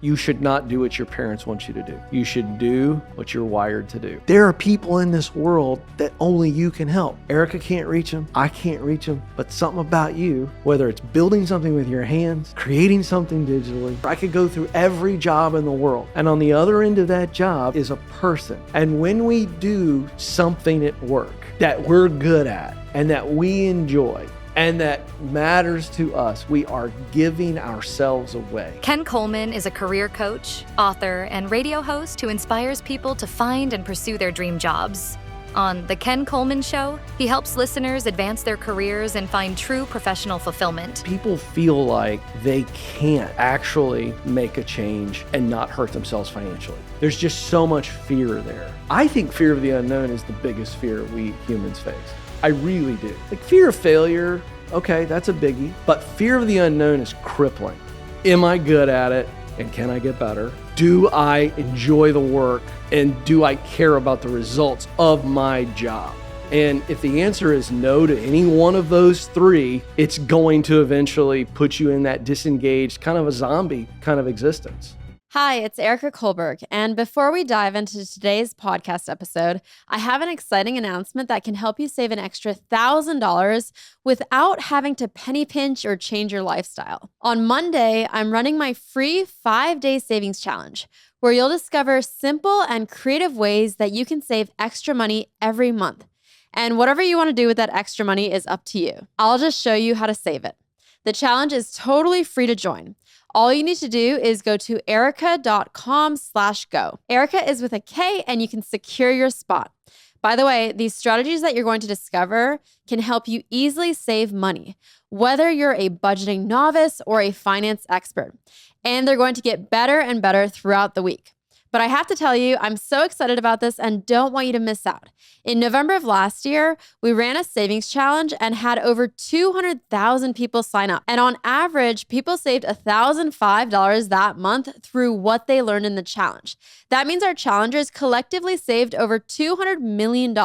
You should not do what your parents want you to do. You should do what you're wired to do. There are people in this world that only you can help. Erica can't reach them. I can't reach them. But something about you, whether it's building something with your hands, creating something digitally, I could go through every job in the world. And on the other end of that job is a person. And when we do something at work that we're good at and that we enjoy, and that matters to us, we are giving ourselves away. Ken Coleman is a career coach, author, and radio host who inspires people to find and pursue their dream jobs. On The Ken Coleman Show, he helps listeners advance their careers and find true professional fulfillment. People feel like they can't actually make a change and not hurt themselves financially. There's just so much fear there. I think fear of the unknown is the biggest fear we humans face. I really do. Like fear of failure, okay, that's a biggie. But fear of the unknown is crippling. Am I good at it? And can I get better? Do I enjoy the work? And do I care about the results of my job? And if the answer is no to any one of those three, it's going to eventually put you in that disengaged, kind of a zombie kind of existence. Hi, it's Erica Kohlberg, and before we dive into today's podcast episode, I have an exciting announcement that can help you save an extra $1,000 without having to penny pinch or change your lifestyle. On Monday, I'm running my free 5-day savings challenge, where you'll discover simple and creative ways that you can save extra money every month. And whatever you want to do with that extra money is up to you. I'll just show you how to save it. The challenge is totally free to join. All you need to do is go to erica.com/go. Erica is with a K, and you can secure your spot. By the way, these strategies that you're going to discover can help you easily save money, whether you're a budgeting novice or a finance expert. And they're going to get better and better throughout the week. But I have to tell you, I'm so excited about this and don't want you to miss out. In November of last year, we ran a savings challenge and had over 200,000 people sign up. And on average, people saved $1,005 that month through what they learned in the challenge. That means our challengers collectively saved over $200 million.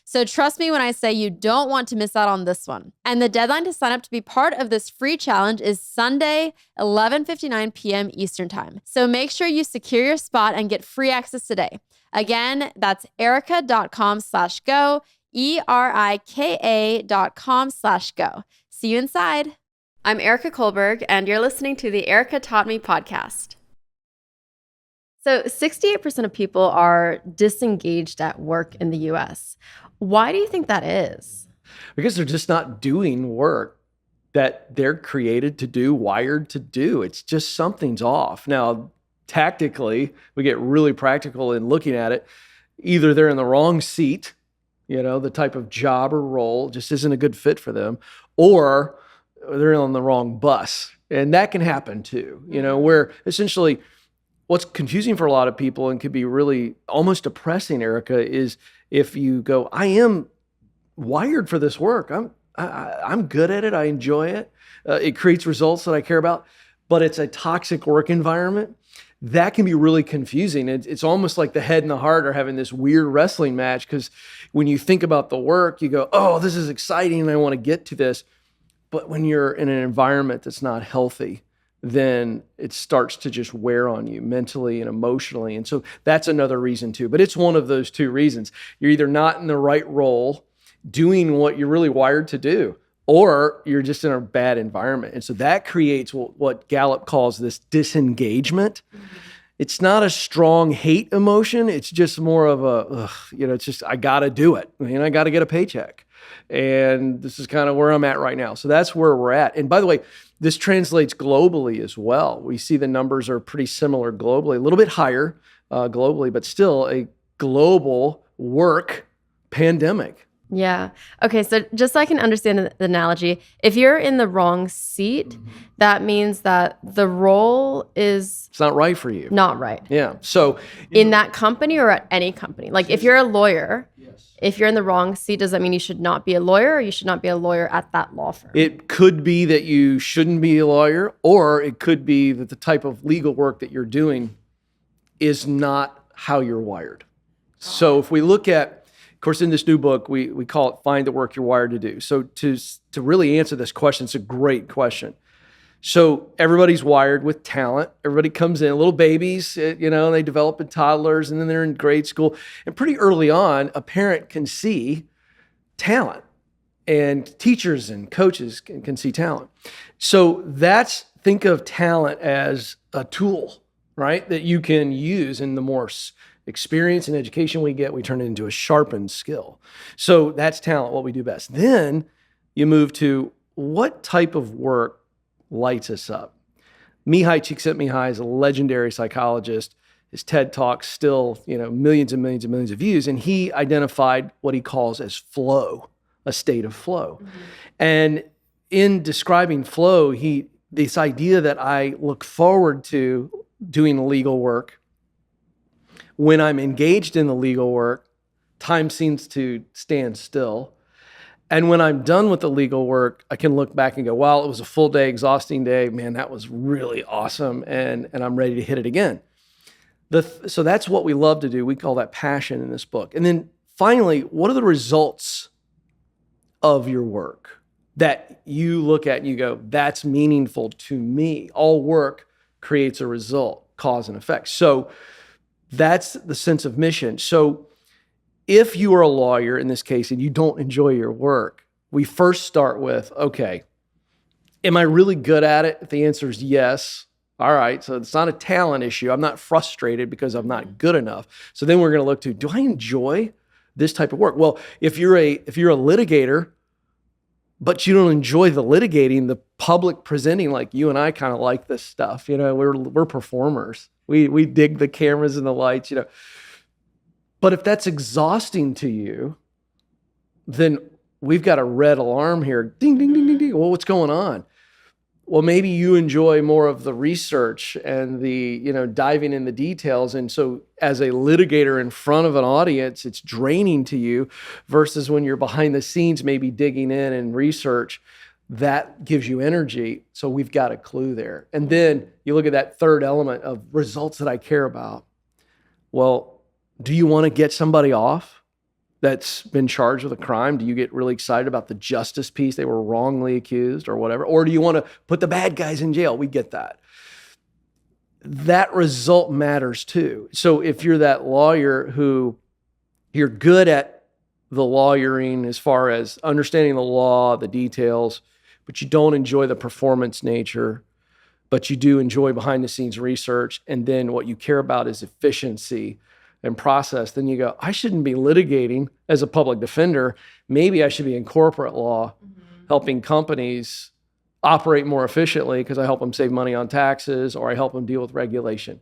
So trust me when I say you don't want to miss out on this one. And the deadline to sign up to be part of this free challenge is Sunday, 11:59 p.m. Eastern Time. So make sure you secure your spot and get free access today. Again, that's erica.com/go, ERIKA.com/go. See you inside. I'm Erica Kohlberg, and you're listening to the Erica Taught Me podcast. So 68% of people are disengaged at work in the US. Why do you think that is? Because they're just not doing work that they're created to do, wired to do. It's just something's off. Now, tactically, we get really practical in looking at it. Either they're in the wrong seat, the type of job or role just isn't a good fit for them, or they're on the wrong bus. And that can happen too, where essentially what's confusing for a lot of people and could be really almost depressing, Erica, is if you go, I am wired for this work. I'm good at it. I enjoy it. It creates results that I care about, but it's a toxic work environment. That can be really confusing. It's almost like the head and the heart are having this weird wrestling match, because when you think about the work, you go, oh, this is exciting and I want to get to this. But when you're in an environment that's not healthy, then it starts to just wear on you mentally and emotionally. And so that's another reason too. But it's one of those two reasons. You're either not in the right role, doing what you're really wired to do, or you're just in a bad environment. And so that creates what Gallup calls this disengagement. Mm-hmm. It's not a strong hate emotion. It's just more of it's just, I got to do it. I got to get a paycheck. And this is kind of where I'm at right now. So that's where we're at. And by the way, this translates globally as well. We see the numbers are pretty similar globally, a little bit higher globally, but still a global work pandemic. Yeah. Okay. So just so I can understand the analogy, if you're in the wrong seat, that means that the role is... It's not right for you. Not right. Yeah. So... In that company or at any company? Like if you're a lawyer... If you're in the wrong seat, does that mean you should not be a lawyer, or you should not be a lawyer at that law firm? It could be that you shouldn't be a lawyer, or it could be that the type of legal work that you're doing is not how you're wired. So if we look at, of course, in this new book, we call it Find the Work You're Wired to Do. So to really answer this question, it's a great question. So everybody's wired with talent. Everybody comes in, little babies, they develop in toddlers, and then they're in grade school. And pretty early on, a parent can see talent, and teachers and coaches can see talent. So think of talent as a tool, right? That you can use, and the more experience and education we get, we turn it into a sharpened skill. So that's talent, what we do best. Then you move to what type of work lights us up. Mihai Csikszentmihalyi is a legendary psychologist. His TED Talks still, millions and millions and millions of views, and he identified what he calls as flow, a state of flow. Mm-hmm. And in describing flow, this idea that I look forward to doing legal work. When I'm engaged in the legal work, time seems to stand still. And when I'm done with the legal work, I can look back and go, wow, it was a full day, exhausting day. Man, that was really awesome. And I'm ready to hit it again. So that's what we love to do. We call that passion in this book. And then finally, what are the results of your work that you look at and you go, that's meaningful to me? All work creates a result, cause and effect. So that's the sense of mission. So if you are a lawyer in this case and you don't enjoy your work, we first start with, okay, am I really good at it? If the answer is yes, all right, so it's not a talent issue. I'm not frustrated because I'm not good enough. So then we're going to look to, do I enjoy this type of work? Well, if you're a litigator, but you don't enjoy the litigating, the public presenting, like you and I kind of like this stuff. We're performers. We dig the cameras and the lights, But if that's exhausting to you, then we've got a red alarm here. Ding, ding, ding, ding, ding. Well, what's going on? Well, maybe you enjoy more of the research and the, diving in the details. And so as a litigator in front of an audience, it's draining to you versus when you're behind the scenes, maybe digging in and research, that gives you energy. So we've got a clue there. And then you look at that third element of results that I care about. Well, do you want to get somebody off that's been charged with a crime? Do you get really excited about the justice piece? They were wrongly accused or whatever. Or do you want to put the bad guys in jail? We get that. That result matters too. So if you're that lawyer who you're good at the lawyering as far as understanding the law, the details, but you don't enjoy the performance nature, but you do enjoy behind the scenes research, and then what you care about is efficiency and process, then you go, I shouldn't be litigating as a public defender. Maybe I should be in corporate law, helping companies operate more efficiently because I help them save money on taxes or I help them deal with regulation.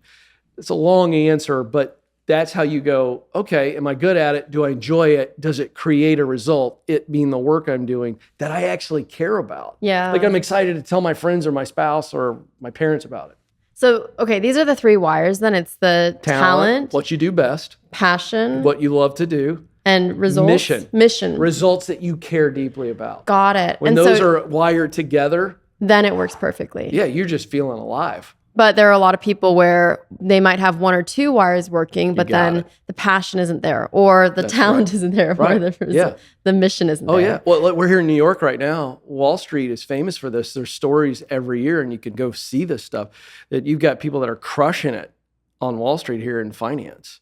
It's a long answer, but that's how you go, okay, am I good at it? Do I enjoy it? Does it create a result? It being the work I'm doing that I actually care about. Yeah. Like I'm excited to tell my friends or my spouse or my parents about it. So, okay, these are the three wires then. It's the talent, what you do best, passion, what you love to do, and results. Mission. Results that you care deeply about. Got it. When those are wired together, then it works perfectly. Yeah, you're just feeling alive. But there are a lot of people where they might have one or two wires working, but then the passion isn't there, or the talent isn't there, or the mission isn't there. Oh, yeah. Well, we're here in New York right now. Wall Street is famous for this. There's stories every year, and you can go see this stuff, that you've got people that are crushing it on Wall Street here in finance.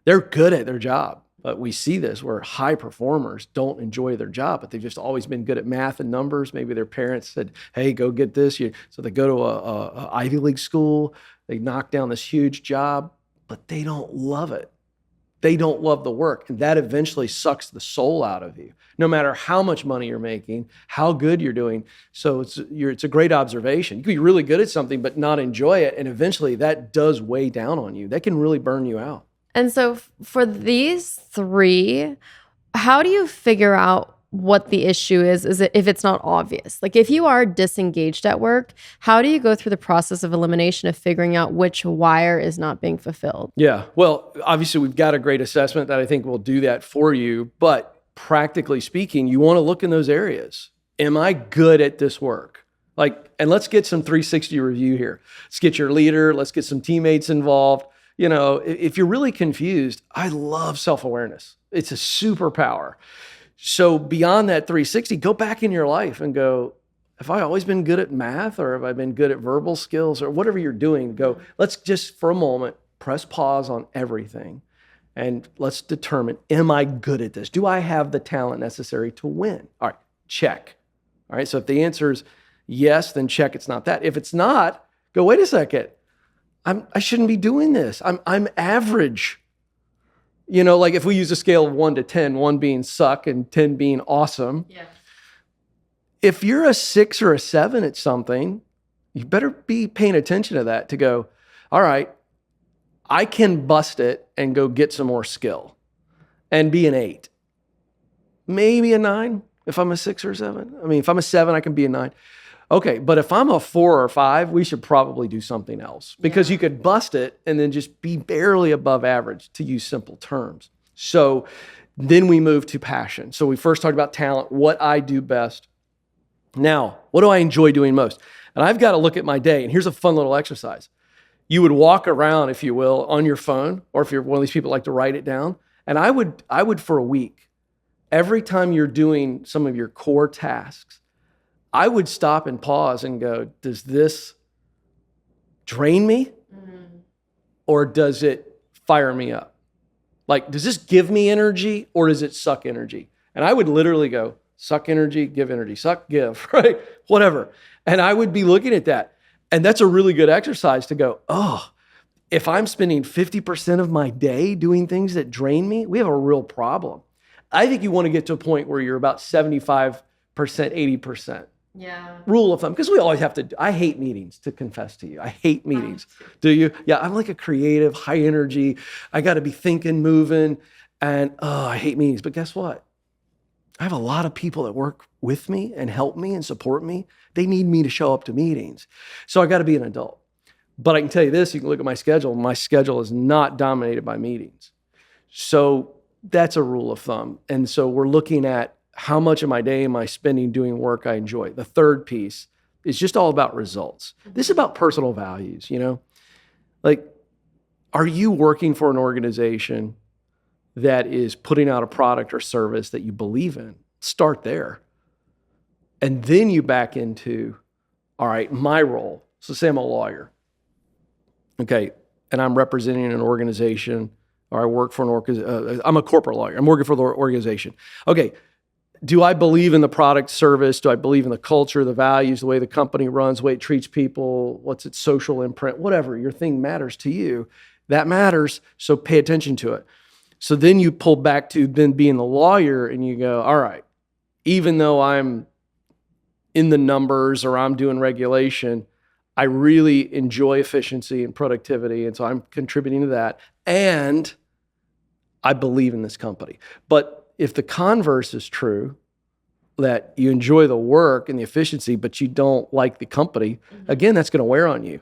They're good at their job. But we see this where high performers don't enjoy their job, but they've just always been good at math and numbers. Maybe their parents said, hey, go get this. So they go to a Ivy League school, they knock down this huge job, but they don't love it. They don't love the work. And that eventually sucks the soul out of you, no matter how much money you're making, how good you're doing. So it's a great observation. You can be really good at something, but not enjoy it. And eventually that does weigh down on you. That can really burn you out. And so for these three, how do you figure out what the issue is if it's not obvious? Like if you are disengaged at work, how do you go through the process of elimination of figuring out which wire is not being fulfilled? Yeah, well, obviously we've got a great assessment that I think will do that for you. But practically speaking, you want to look in those areas. Am I good at this work? And let's get some 360 review here. Let's get your leader. Let's get some teammates involved. If you're really confused, I love self-awareness. It's a superpower. So beyond that 360, go back in your life and go, have I always been good at math, or have I been good at verbal skills, or whatever you're doing? Go, let's just for a moment press pause on everything and let's determine, am I good at this? Do I have the talent necessary to win? All right, check. All right, so if the answer is yes, then check it's not that. If it's not, go, wait a second. I shouldn't be doing this. I'm average. You know, like if we use a scale of 1 to 10, 1 being suck and 10 being awesome. Yeah. If you're a 6 or a 7 at something, you better be paying attention to that to go, all right, I can bust it and go get some more skill and be an 8. Maybe a 9 if I'm a 6 or 7. I mean, if I'm a 7, I can be a 9. Okay, but if I'm a 4 or 5, we should probably do something else, because you could bust it and then just be barely above average, to use simple terms. So then we move to passion. So we first talked about talent, what I do best. Now, what do I enjoy doing most? And I've got to look at my day, and here's a fun little exercise. You would walk around, if you will, on your phone, or if you're one of these people that like to write it down, and I would for a week, every time you're doing some of your core tasks, I would stop and pause and go, does this drain me? Or does it fire me up? Like, does this give me energy, or does it suck energy? And I would literally go, suck energy, give energy, suck, give, right? Whatever. And I would be looking at that. And that's a really good exercise to go, oh, if I'm spending 50% of my day doing things that drain me, we have a real problem. I think you want to get to a point where you're about 75%, 80%. Yeah. Rule of thumb, because we always have to, I hate meetings, to confess to you. I hate meetings. Do you? Yeah, I'm like a creative, high energy. I got to be thinking, moving, and I hate meetings. But guess what? I have a lot of people that work with me and help me and support me. They need me to show up to meetings. So I got to be an adult. But I can tell you this, you can look at my schedule. My schedule is not dominated by meetings. So that's a rule of thumb. And so we're looking at how much of my day am I spending doing work I enjoy. The third piece is just all about results. This is about personal values, you know? Like, are you working for an organization that is putting out a product or service that you believe in? Start there. And then you back into, all right, my role. So say I'm a lawyer. Okay, and I'm representing an organization, or I work for an organization. I'm a corporate lawyer. I'm working for the organization. Okay, do I believe in the product, service? Do I believe in the culture, the values, the way the company runs, the way it treats people? What's its social imprint? Whatever your thing matters to you, that matters. So pay attention to it. So then you pull back to then being the lawyer, and you go, all right, even though I'm in the numbers or I'm doing regulation, I really enjoy efficiency and productivity. And so I'm contributing to that. And I believe in this company. But if the converse is true, that you enjoy the work and the efficiency, but you don't like the company, again, that's going to wear on you.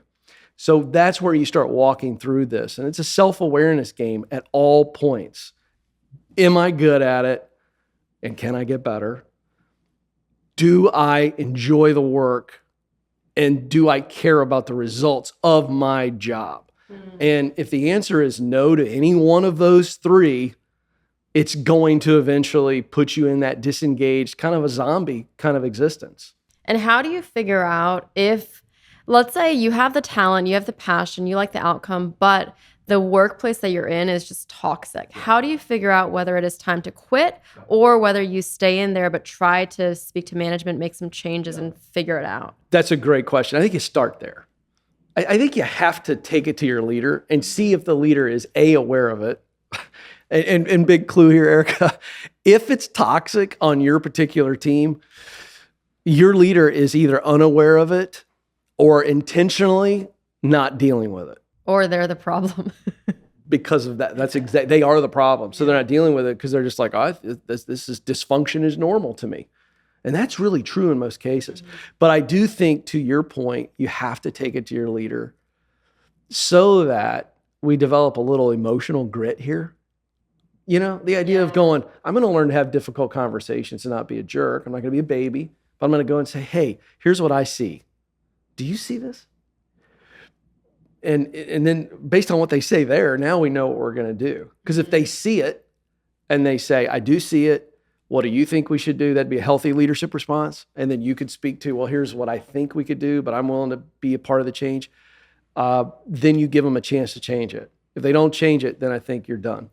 So that's where you start walking through this. And it's a self-awareness game at all points. Am I good at it? And can I get better? Do I enjoy the work? And do I care about the results of my job? And if the answer is no to any one of those three, it's going to eventually put you in that disengaged, kind of a zombie kind of existence. And how do you figure out if, let's say you have the talent, you have the passion, you like the outcome, but the workplace that you're in is just toxic? How do you figure out whether it is time to quit, or whether you stay in there but try to speak to management, make some changes, and figure it out? That's a great question. I think you start there. I think you have to take it to your leader and see if the leader is aware of it. And big clue here, Erica, if it's toxic on your particular team, your leader is either unaware of it or intentionally not dealing with it. Or they're the problem. Because of that. They are the problem. So they're not dealing with it because they're just like, this is dysfunction is normal to me. And that's really true in most cases. But I do think, to your point, you have to take it to your leader so that we develop a little emotional grit here. You know, the idea of going, I'm going to learn to have difficult conversations and not be a jerk. I'm not going to be a baby, but I'm going to go and say, hey, here's what I see. Do you see this? And then based on what they say there, now we know what we're going to do. Because if they see it and they say, I do see it, What do you think we should do? That'd be a healthy leadership response. And then you could speak to, well, here's what I think we could do, but I'm willing to be a part of the change. Then you give them a chance to change it. If they don't change it, then I think you're done.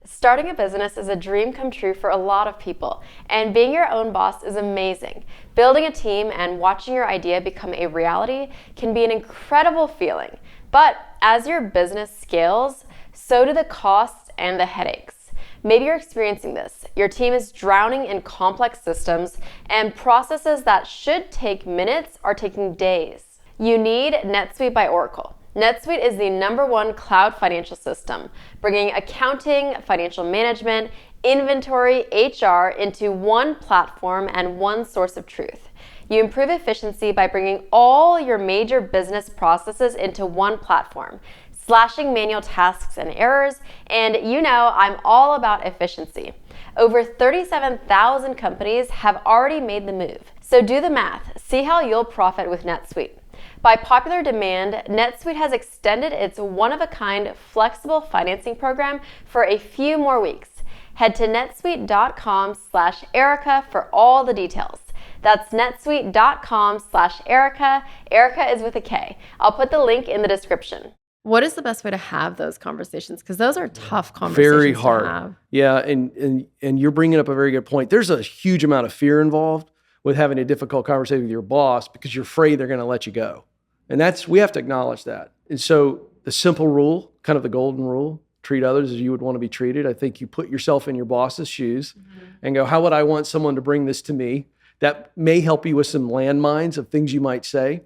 Starting a business is a dream come true for a lot of people, and being your own boss is amazing. Building a team and watching your idea become a reality can be an incredible feeling. But as your business scales, so do the costs and the headaches. Maybe you're experiencing this. Your team is drowning in complex systems, and processes that should take minutes are taking days. You need NetSuite by Oracle. NetSuite is the #1 cloud financial system, bringing accounting, financial management, inventory, HR into one platform and one source of truth. You improve efficiency by bringing all your major business processes into one platform, slashing manual tasks and errors, and you know I'm all about efficiency. Over 37,000 companies have already made the move. So do the math. See how you'll profit with NetSuite. By popular demand, NetSuite has extended its one-of-a-kind flexible financing program for a few more weeks. Head to netsuite.com/Erica for all the details. That's netsuite.com/Erica. Erica is with a K. I'll put the link in the description. What is the best way to have those conversations? Because those are tough conversations Very hard. to have. Yeah, and you're bringing up a very good point. There's a huge amount of fear involved with having a difficult conversation with your boss because you're afraid they're going to let you go. And we have to acknowledge that. And so the simple rule, kind of the golden rule, treat others as you would want to be treated. I think you put yourself in your boss's shoes and go, how would I want someone to bring this to me? That may help you with some landmines of things you might say.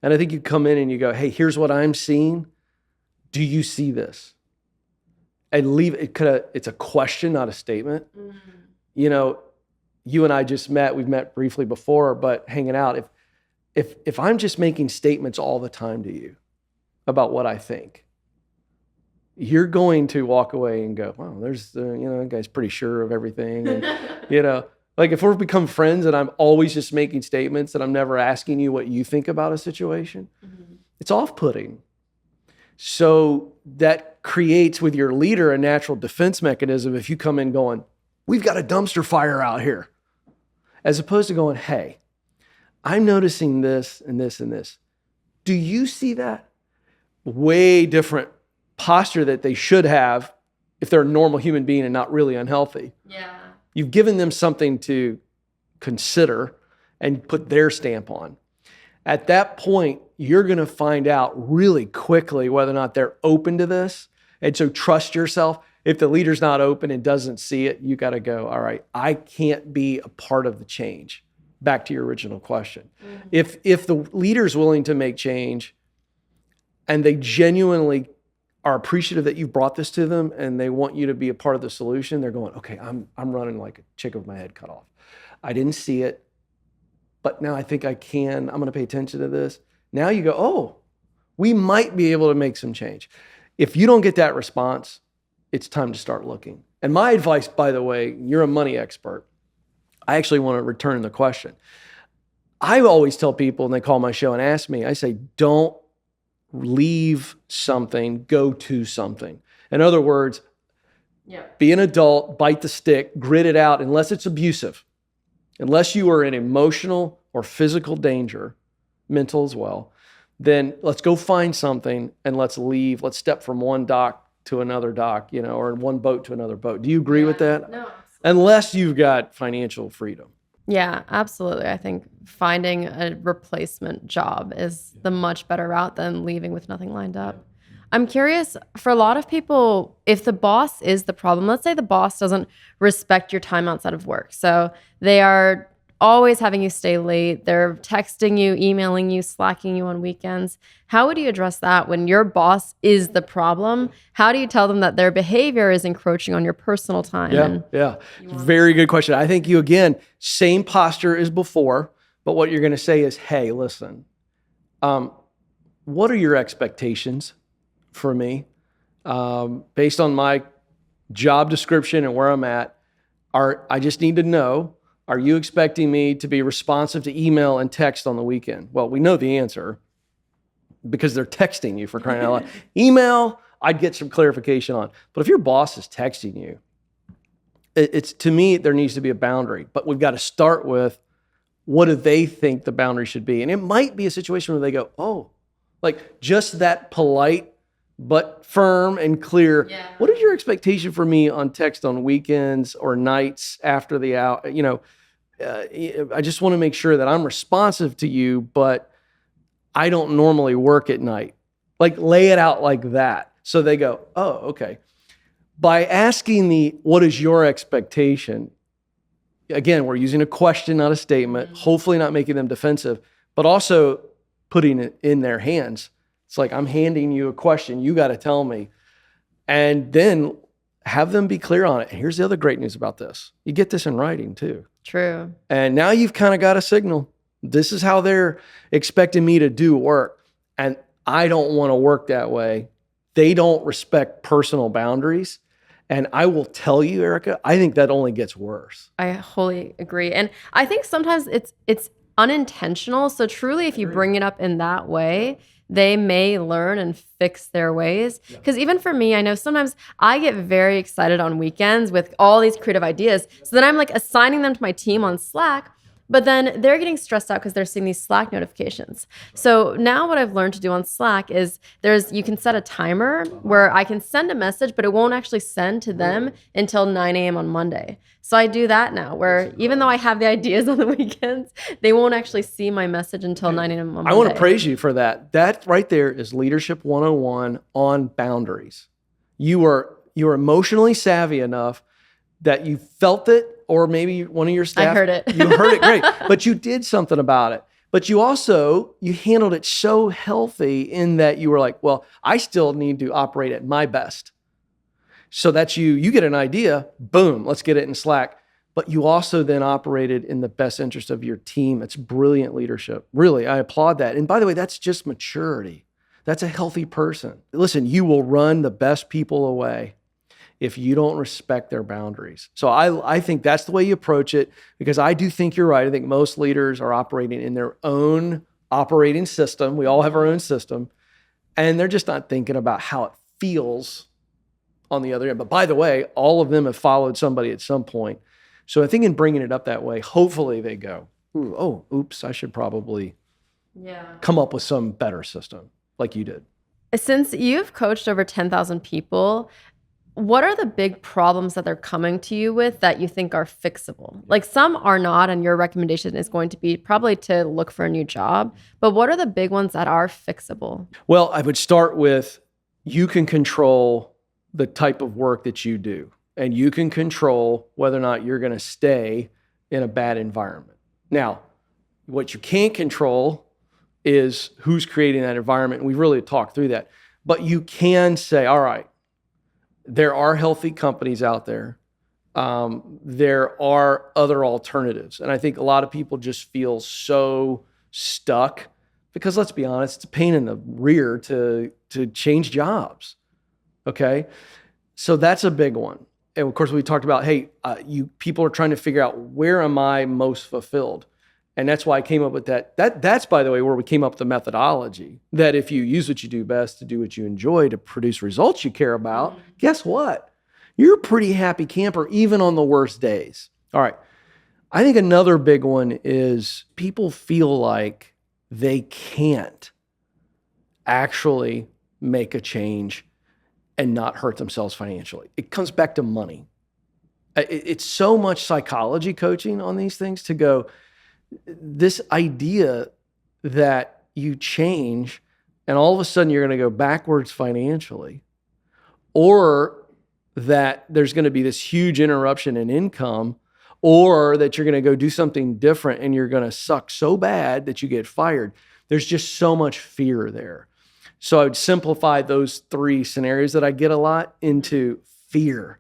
And I think you come in and you go, hey, here's what I'm seeing. Do you see this? And leave it it's a question, not a statement. You know, you and I just met, we've met briefly before, but hanging out, if I'm just making statements all the time to you about what I think, you're going to walk away and go, wow, that guy's pretty sure of everything. And, like if we've become friends and I'm always just making statements and I'm never asking you what you think about a situation, it's off-putting. So that creates with your leader a natural defense mechanism if you come in going, we've got a dumpster fire out here, as opposed to going, hey, I'm noticing this and this and this. Do you see that? Way different posture that they should have if they're a normal human being and not really unhealthy. Yeah. You've given them something to consider and put their stamp on. At that point, you're going to find out really quickly whether or not they're open to this. And so trust yourself. If the leader's not open and doesn't see it, you got to go, all right, I can't be a part of the change. Back to your original question. If the leader's willing to make change and they genuinely are appreciative that you've brought this to them and they want you to be a part of the solution, they're going, okay, I'm running like a chick with my head cut off. I didn't see it, but now I think I can. I'm going to pay attention to this. Now you go, oh, we might be able to make some change. If you don't get that response, it's time to start looking. And my advice, by the way, you're a money expert. I actually want to return the question. I always tell people, and they call my show and ask me, I say, don't leave something, go to something. In other words, be an adult, bite the stick, grit it out, unless it's abusive. Unless you are in emotional or physical danger, mental as well, then let's go find something and let's leave. Let's step from one dock to another dock, or one boat to another boat. Do you agree with that? No. Unless you've got financial freedom. Yeah, absolutely. I think finding a replacement job is the much better route than leaving with nothing lined up. I'm curious, for a lot of people, if the boss is the problem, let's say the boss doesn't respect your time outside of work. So they are always having you stay late. They're texting you, emailing you, slacking you on weekends. How would you address that when your boss is the problem? How do you tell them that their behavior is encroaching on your personal time? Yeah. Very good question. I think you, again, same posture as before, but what you're going to say is, hey, listen, what are your expectations for me? Based on my job description and where I'm at, I just need to know, are you expecting me to be responsive to email and text on the weekend? Well, we know the answer because they're texting you, for crying out loud. Email, I'd get some clarification on. But if your boss is texting you, It's to me, there needs to be a boundary, but we've got to start with what do they think the boundary should be? And it might be a situation where they go, oh, like just that polite, but firm and clear. Yeah. What is your expectation for me on text on weekends or nights after the hour? I just want to make sure that I'm responsive to you, but I don't normally work at night. Like lay it out like that. So they go, oh, okay. By asking what is your expectation? Again, we're using a question, not a statement, hopefully not making them defensive, but also putting it in their hands. It's like, I'm handing you a question. You got to tell me. And then have them be clear on it. And here's the other great news about this. You get this in writing too. True. And now you've kind of got a signal. This is how they're expecting me to do work. And I don't want to work that way. They don't respect personal boundaries. And I will tell you, Erica, I think that only gets worse. I wholly agree. And I think sometimes it's unintentional. So truly, if you bring it up in that way, they may learn and fix their ways. Because even for me, I know sometimes I get very excited on weekends with all these creative ideas. So then I'm like assigning them to my team on Slack. But then they're getting stressed out because they're seeing these Slack notifications. So now what I've learned to do on Slack is you can set a timer where I can send a message, but it won't actually send to them until 9 a.m. on Monday. So I do that now where even though I have the ideas on the weekends, they won't actually see my message until 9 a.m. on Monday. I want to praise you for that. That right there is Leadership 101 on boundaries. You are emotionally savvy enough that you felt it, or maybe one of your staff. I heard it. You heard it, great. But you did something about it. But you handled it so healthy in that you were like, well, I still need to operate at my best. So that's you get an idea, boom, let's get it in Slack. But you also then operated in the best interest of your team. It's brilliant leadership. Really, I applaud that. And by the way, that's just maturity. That's a healthy person. Listen, you will run the best people away if you don't respect their boundaries. So I think that's the way you approach it, because I do think you're right. I think most leaders are operating in their own operating system. We all have our own system, and they're just not thinking about how it feels on the other end. But by the way, all of them have followed somebody at some point. So I think in bringing it up that way, hopefully they go, oops, I should probably come up with some better system like you did. Since you've coached over 10,000 people, what are the big problems that they're coming to you with that you think are fixable? Like some are not, and your recommendation is going to be probably to look for a new job. But what are the big ones that are fixable? Well, I would start with you can control the type of work that you do, and you can control whether or not you're going to stay in a bad environment. Now, what you can't control is who's creating that environment. And we've really talked through that. But you can say, all right, there are healthy companies out there. There are other alternatives. And I think a lot of people just feel so stuck because, let's be honest, it's a pain in the rear to change jobs. Okay? So that's a big one. And of course, we talked about, people are trying to figure out, where am I most fulfilled? And that's why I came up with that. That's, by the way, where we came up with the methodology that if you use what you do best to do what you enjoy to produce results you care about, guess what? You're a pretty happy camper, even on the worst days. All right. I think another big one is people feel like they can't actually make a change and not hurt themselves financially. It comes back to money. It's so much psychology coaching on these things to go, this idea that you change and all of a sudden you're going to go backwards financially, or that there's going to be this huge interruption in income, or that you're going to go do something different and you're going to suck so bad that you get fired. There's just so much fear there. So I would simplify those three scenarios that I get a lot into fear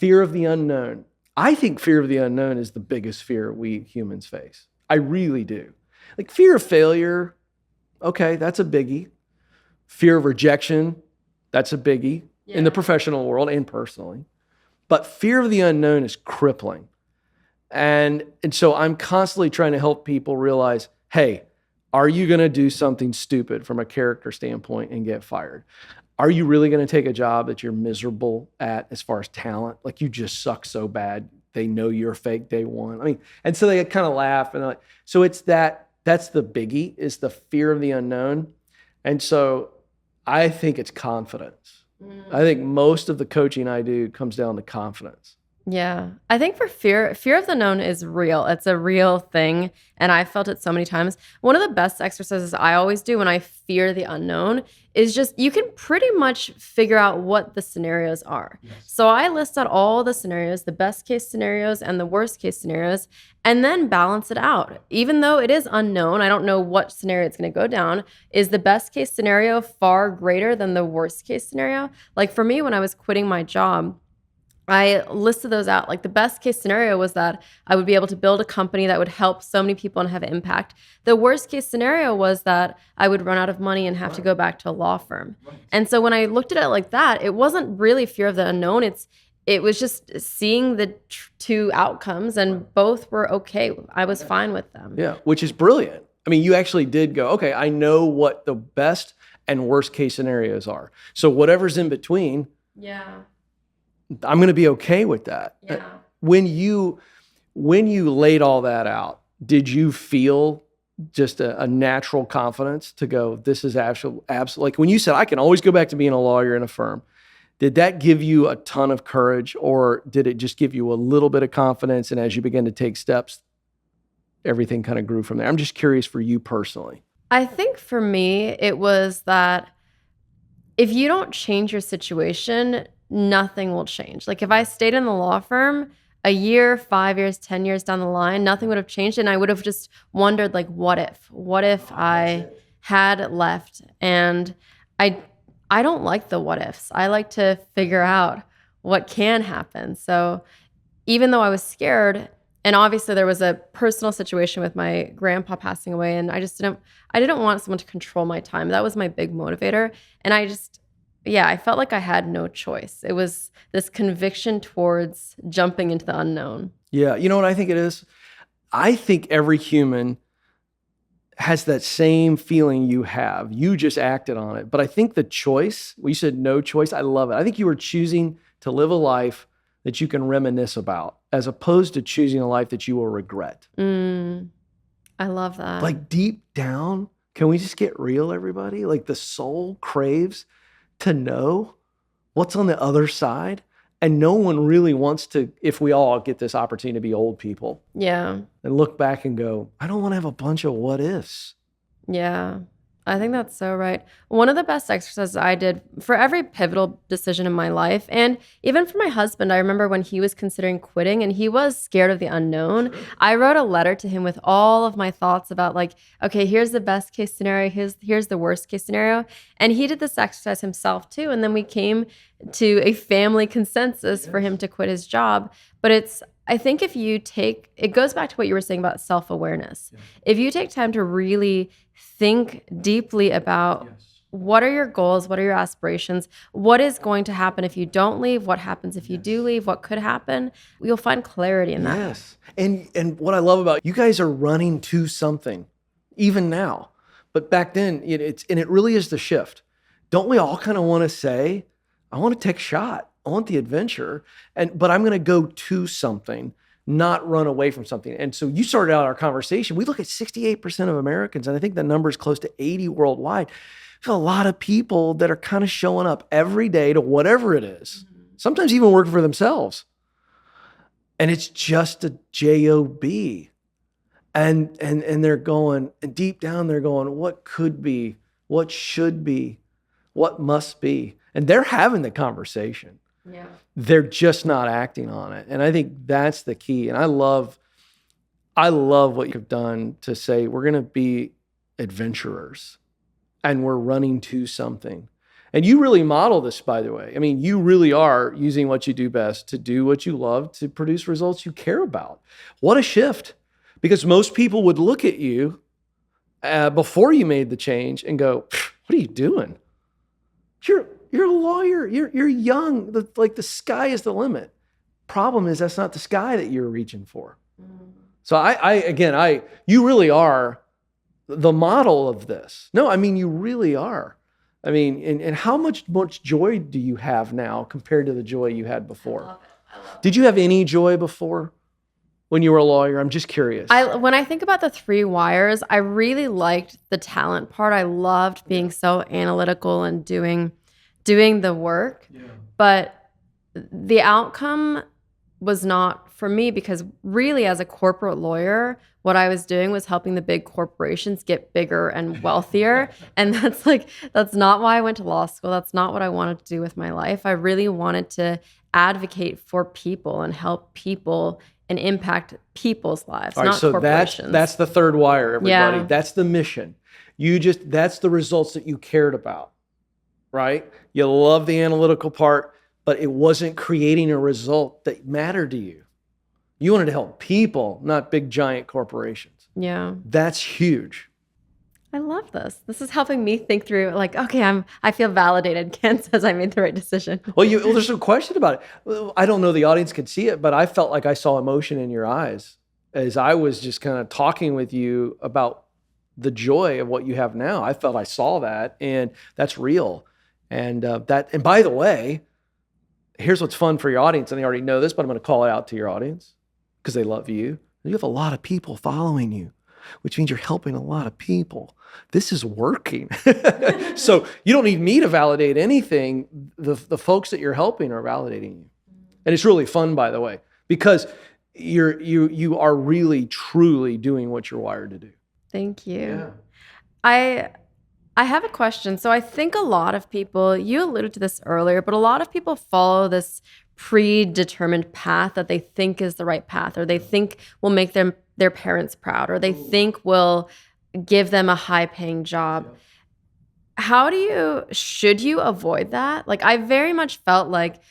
of the unknown. I think fear of the unknown is the biggest fear we humans face. I really do. Like fear of failure, okay, that's a biggie. Fear of rejection, that's a biggie in the professional world and personally. But fear of the unknown is crippling. And so I'm constantly trying to help people realize, hey, are you going to do something stupid from a character standpoint and get fired? Are you really going to take a job that you're miserable at as far as talent? Like you just suck so bad. They know you're fake day one. I mean, and so they kind of laugh and like, so it's that's the biggie, is the fear of the unknown. And so I think it's confidence. I think most of the coaching I do comes down to confidence. Yeah. I think for fear of the known is real. It's a real thing. And I've felt it so many times. One of the best exercises I always do when I fear the unknown is just, you can pretty much figure out what the scenarios are. Yes. So I list out all the scenarios, the best case scenarios and the worst case scenarios, and then balance it out. Even though it is unknown, I don't know what scenario it's going to go down. Is the best case scenario far greater than the worst case scenario? Like for me, when I was quitting my job, I listed those out. Like the best case scenario was that I would be able to build a company that would help so many people and have impact. The worst case scenario was that I would run out of money and have to go back to a law firm. And so when I looked at it like that, it wasn't really fear of the unknown. It was just seeing the two outcomes, and both were okay. I was fine with them. Yeah, which is brilliant. I mean, you actually did go, okay, I know what the best and worst case scenarios are. So whatever's in between, yeah, I'm going to be okay with that. Yeah. When you laid all that out, did you feel just a natural confidence to go, this is absolutely, like when you said, I can always go back to being a lawyer in a firm, did that give you a ton of courage, or did it just give you a little bit of confidence? And as you began to take steps, everything kind of grew from there? I'm just curious for you personally. I think for me, it was that if you don't change your situation, nothing will change. Like if I stayed in the law firm a year, 5 years, 10 years down the line, nothing would have changed. And I would have just wondered, like, what if I had left? And I don't like the what ifs. I like to figure out what can happen. So even though I was scared, and obviously there was a personal situation with my grandpa passing away, and I didn't want someone to control my time. That was my big motivator. And I felt like I had no choice. It was this conviction towards jumping into the unknown. Yeah. You know what I think it is? I think every human has that same feeling you have. You just acted on it. But I think the choice, you said no choice. I love it. I think you were choosing to live a life that you can reminisce about, as opposed to choosing a life that you will regret. I love that. Like deep down, can we just get real, everybody? Like the soul craves to know what's on the other side. And no one really wants to, if we all get this opportunity to be old people. Yeah. And look back and go, I don't want to have a bunch of what ifs. Yeah. I think that's so right. One of the best exercises I did for every pivotal decision in my life, and even for my husband, I remember when he was considering quitting and he was scared of the unknown, I wrote a letter to him with all of my thoughts about, like, okay, here's the best case scenario, here's the worst case scenario. And he did this exercise himself too. And then we came to a family consensus for him to quit his job. But I think it goes back to what you were saying about self-awareness. Yeah. If you take time to really think deeply about what are your goals, what are your aspirations, what is going to happen if you don't leave, what happens if you do leave, what could happen, you'll find clarity in that. Yes. And what I love about you guys are running to something, even now. But back then, it really is the shift. Don't we all kind of want to say, I want to take a shot. I want the adventure, but I'm going to go to something, not run away from something. And so you started out our conversation. We look at 68% of Americans, and I think the number is close to 80 worldwide. There's a lot of people that are kind of showing up every day to whatever it is, sometimes even working for themselves. And it's just a job. And they're going, and deep down they're going, what could be, what should be, what must be. And they're having the conversation. Yeah. They're just not acting on it. And I think that's the key. And I love what you've done to say, we're going to be adventurers and we're running to something. And you really model this, by the way. I mean, you really are using what you do best to do what you love, to produce results you care about. What a shift. Because most people would look at you before you made the change and go, what are you doing? You're a lawyer. You're young. The sky is the limit. Problem is, that's not the sky that you're reaching for. So you really are the model of this. No, I mean, you really are. I mean, and how much joy do you have now compared to the joy you had before? I love it. Did you have any joy before when you were a lawyer? I'm just curious. When I think about the 3 wires, I really liked the talent part. I loved being so analytical and doing the work. Yeah. But the outcome was not for me, because really, as a corporate lawyer, what I was doing was helping the big corporations get bigger and wealthier. And that's not why I went to law school. That's not what I wanted to do with my life. I really wanted to advocate for people and help people and impact people's lives, All right, not so corporations. that's the 3rd wire, everybody. Yeah. That's the mission. That's the results that you cared about, right? You love the analytical part, but it wasn't creating a result that mattered to you. You wanted to help people, not big giant corporations. Yeah. That's huge. I love this. This is helping me think through, like, okay, I feel validated. Ken says I made the right decision. Well, there's no question about it. I don't know the audience could see it, but I felt like I saw emotion in your eyes as I was just kind of talking with you about the joy of what you have now. I felt I saw that, and that's real. And and by the way, here's what's fun for your audience, and they already know this, but I'm going to call it out to your audience because they love you. You have a lot of people following you, which means you're helping a lot of people. This is working. So you don't need me to validate anything. The folks that you're helping are validating you. And it's really fun, by the way, because you are really, truly doing what you're wired to do. Thank you. Yeah. I have a question. So I think a lot of people, you alluded to this earlier, but a lot of people follow this predetermined path that they think is the right path, or they think will make their parents proud, or they think will give them a high-paying job. Should you avoid that? Like, I very much felt like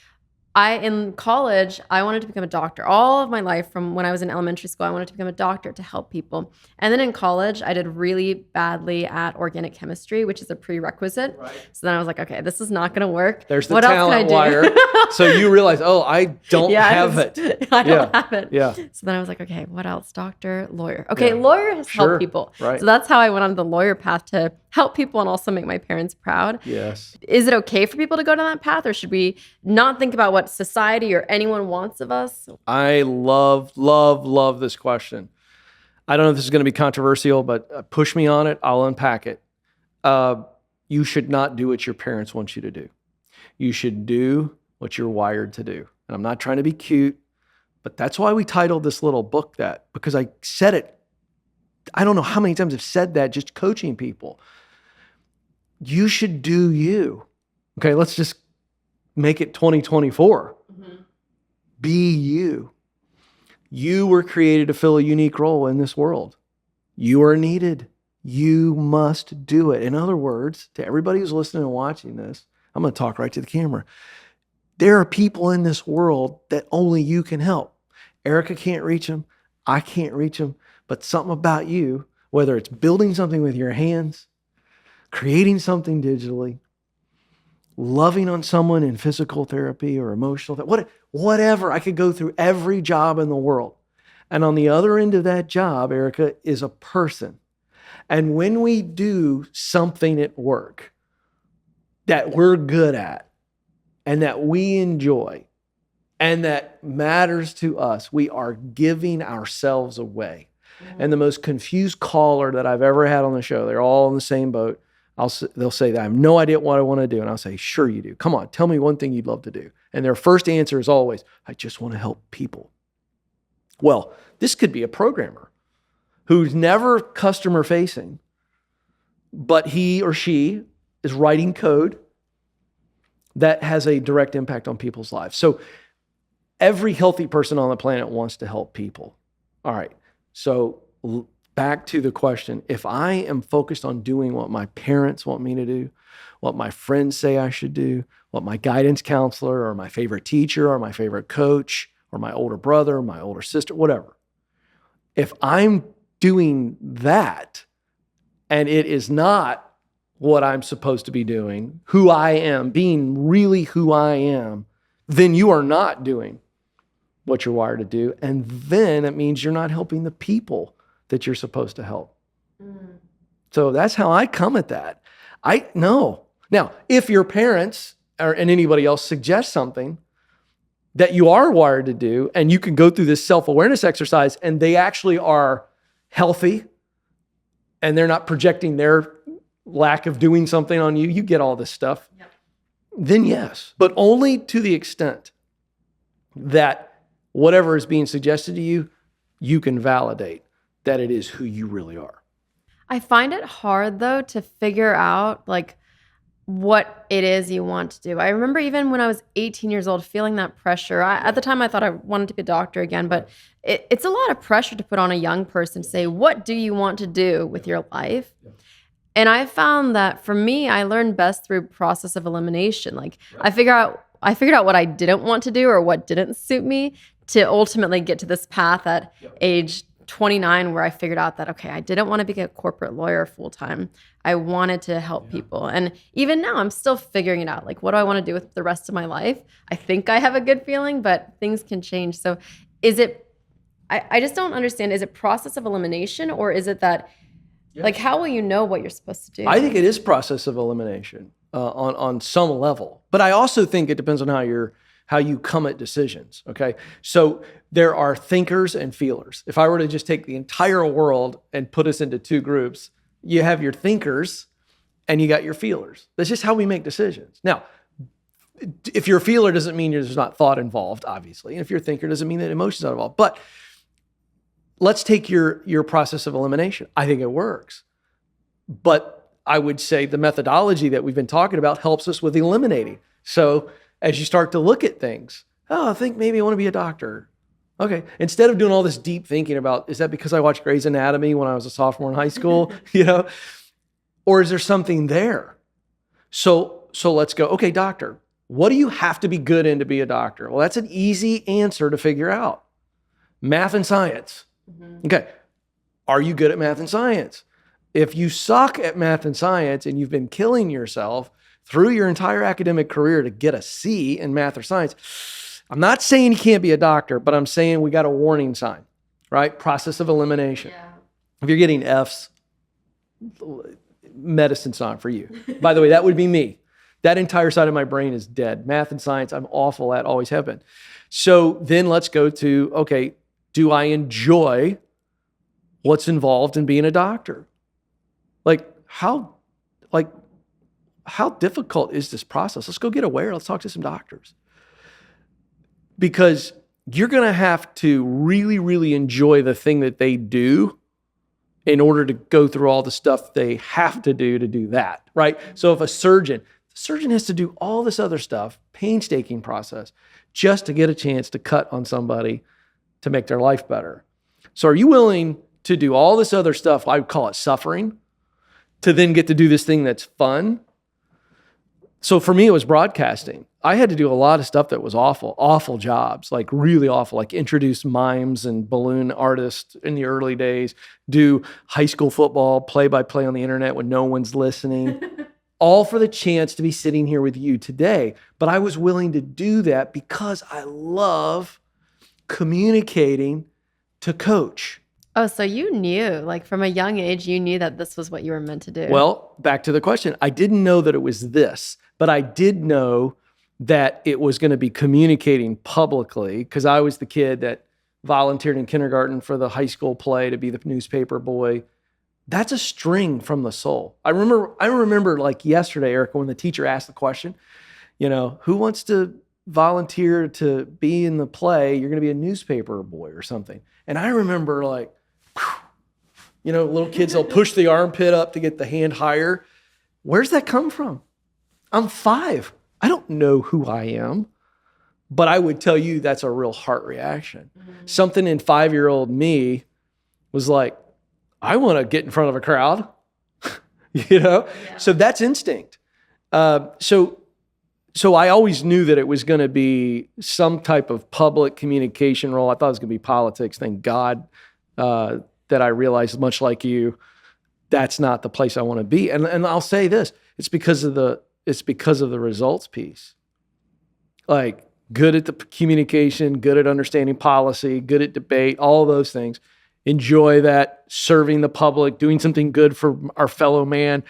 in college, I wanted to become a doctor. All of my life, from when I was in elementary school, I wanted to become a doctor to help people. And then in college, I did really badly at organic chemistry, which is a prerequisite. Right. So then I was like, okay, this is not going to work. There's the what talent else can I do? wire. So you realize, I don't have it. I don't have it. Yeah. So then I was like, okay, what else? Doctor, lawyer. Okay, Yeah. lawyer has Sure. helped people. Right. So that's how I went on the lawyer path, to help people and also make my parents proud. Yes. Is it okay for people to go down that path, or should we not think about what society or anyone wants of us? I love this question. I don't know if this is going to be controversial, but push me on it. I'll unpack it. You should not do what your parents want you to do. You should do what you're wired to do. And I'm not trying to be cute, but that's why we titled this little book that, because I said it. I don't know how many times I've said that just coaching people. You should do you. Okay, let's just make it 2024. Mm-hmm. Be you. You were created to fill a unique role in this world. You are needed. You must do it. In other words, to everybody who's listening and watching this, I'm going to talk right to the camera. There are people in this world that only you can help. Erica can't reach them. I can't reach them. But something about you, whether it's building something with your hands, creating something digitally, loving on someone in physical therapy or emotional therapy, whatever. I could go through every job in the world. And on the other end of that job, Erica, is a person. And when we do something at work that we're good at and that we enjoy and that matters to us, we are giving ourselves away. Mm-hmm. And the most confused caller that I've ever had on the show, they're all in the same boat. They'll say that I have no idea what I want to do. And I'll say, sure you do. Come on, tell me one thing you'd love to do. And their first answer is always, I just want to help people. Well, this could be a programmer who's never customer facing, but he or she is writing code that has a direct impact on people's lives. So every healthy person on the planet wants to help people. All right. So back to the question, if I am focused on doing what my parents want me to do, what my friends say I should do, what my guidance counselor or my favorite teacher or my favorite coach or my older brother, my older sister, whatever, if I'm doing that and it is not what I'm supposed to be doing, who I am, being really who I am, then you are not doing what you're wired to do. And then it means you're not helping the people that you're supposed to help. Mm. So that's how I come at that. No, Now, if your parents and anybody else suggests something that you are wired to do, and you can go through this self-awareness exercise and they actually are healthy and they're not projecting their lack of doing something on you, you get all this stuff, then yes, but only to the extent that whatever is being suggested to you, you can validate that it is who you really are. I find it hard though to figure out like what it is you want to do. I remember even when I was 18 years old feeling that pressure. At the time I thought I wanted to be a doctor again, but it's a lot of pressure to put on a young person to say, what do you want to do with your life? And I found that for me, I learned best through process of elimination. Like I figured out what I didn't want to do or what didn't suit me to ultimately get to this path at age 29 where I figured out that, okay, I didn't want to be a corporate lawyer full time. I wanted to help people. And even now I'm still figuring it out. Like, what do I want to do with the rest of my life? I think I have a good feeling, but things can change. So is it, I just don't understand. Is it process of elimination or is it that, like, how will you know what you're supposed to do? I think it is process of elimination on some level, but I also think it depends on how you come at decisions, okay? So there are thinkers and feelers. If I were to just take the entire world and put us into two groups, you have your thinkers and you got your feelers. That's just how we make decisions. Now, if you're a feeler doesn't mean there's not thought involved, obviously. And if you're a thinker doesn't mean that emotion's not involved. But let's take your process of elimination. I think it works. But I would say the methodology that we've been talking about helps us with eliminating. So as you start to look at things, I think maybe I want to be a doctor. Okay. Instead of doing all this deep thinking about, is that because I watched Grey's Anatomy when I was a sophomore in high school, or is there something there? So let's go, okay, doctor, what do you have to be good in to be a doctor? Well, that's an easy answer to figure out. Math and science. Okay. Are you good at math and science? If you suck at math and science and you've been killing yourself through your entire academic career to get a C in math or science, I'm not saying you can't be a doctor, but I'm saying we got a warning sign, right? Process of elimination. Yeah. If you're getting Fs, medicine's not for you. By the way, that would be me. That entire side of my brain is dead. Math and science, I'm awful at, always have been. So then let's go to, okay, do I enjoy what's involved in being a doctor? How difficult is this process? Let's go get aware. Let's talk to some doctors. Because you're going to have to really, really enjoy the thing that they do in order to go through all the stuff they have to do that, right? So if the surgeon has to do all this other stuff, painstaking process, just to get a chance to cut on somebody to make their life better. So are you willing to do all this other stuff, I would call it suffering, to then get to do this thing that's fun? So for me, it was broadcasting. I had to do a lot of stuff that was awful jobs, like really awful, like introduce mimes and balloon artists in the early days, do high school football, play-by-play on the internet when no one's listening, all for the chance to be sitting here with you today. But I was willing to do that because I love communicating to coach. Oh, so you knew, like from a young age, you knew that this was what you were meant to do. Well, back to the question. I didn't know that it was this, but I did know that it was going to be communicating publicly because I was the kid that volunteered in kindergarten for the high school play to be the newspaper boy. That's a string from the soul. I remember like yesterday, Erica, when the teacher asked the question, who wants to volunteer to be in the play? You're going to be a newspaper boy or something. And I remember like, little kids, they'll push the armpit up to get the hand higher. Where's that come from? I'm 5. I don't know who I am, but I would tell you that's a real heart reaction. Mm-hmm. Something in 5-year-old me was like, I want to get in front of a crowd, Yeah. So that's instinct. So I always knew that it was going to be some type of public communication role. I thought it was going to be politics. Thank God that I realized, much like you, that's not the place I want to be. And I'll say this: it's because of the results piece. Like good at the communication, good at understanding policy, good at debate, all those things. Enjoy that, serving the public, doing something good for our fellow man.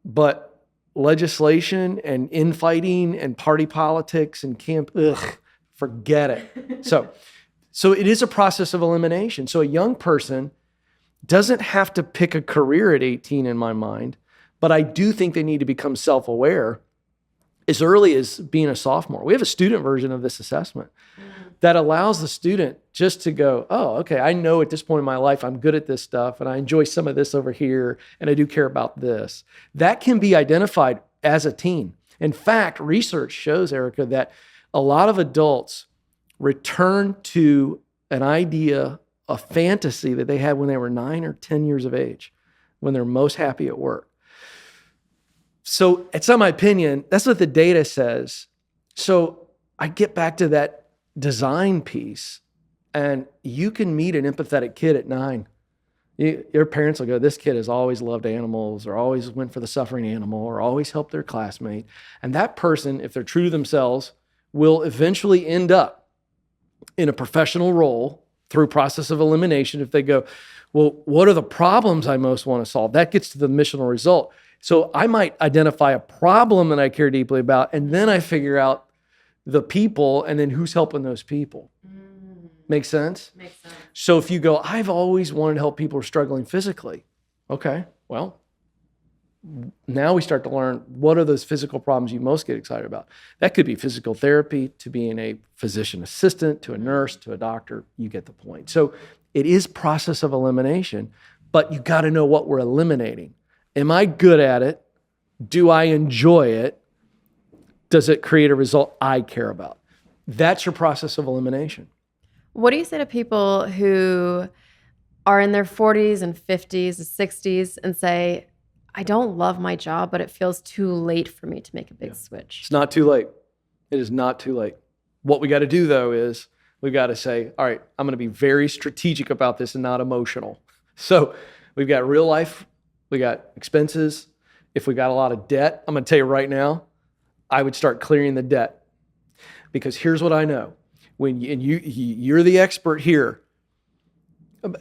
But legislation and infighting and party politics and camp, forget it. So it is a process of elimination. So a young person doesn't have to pick a career at 18 in my mind, but I do think they need to become self-aware as early as being a sophomore. We have a student version of this assessment that allows the student just to go, oh, okay, I know at this point in my life, I'm good at this stuff and I enjoy some of this over here and I do care about this. That can be identified as a teen. In fact, research shows, Erica, that a lot of adults return to an idea, a fantasy that they had when they were 9 or 10 years of age, when they're most happy at work. So it's not my opinion. That's what the data says. So I get back to that design piece, and you can meet an empathetic kid at 9. Your parents will go, this kid has always loved animals, or always went for the suffering animal, or always helped their classmate. And that person, if they're true to themselves, will eventually end up in a professional role through process of elimination. If they go, well, what are the problems I most want to solve? That gets to the missional result. So I might identify a problem that I care deeply about, and then I figure out the people and then who's helping those people. Make sense? Makes sense. So if you go, I've always wanted to help people who are struggling physically. Okay, well, now we start to learn what are those physical problems you most get excited about. That could be physical therapy, to being a physician assistant, to a nurse, to a doctor. You get the point. So it is process of elimination, but you got to know what we're eliminating. Am I good at it? Do I enjoy it? Does it create a result I care about? That's your process of elimination. What do you say to people who are in their 40s and 50s and 60s and say, I don't love my job, but it feels too late for me to make a big switch? It's not too late. It is not too late. What we got to do, though, is we've got to say, all right, I'm going to be very strategic about this and not emotional. So we've got real life. We got expenses. If we got a lot of debt, I'm going to tell you right now, I would start clearing the debt, because here's what I know. When you're the expert here.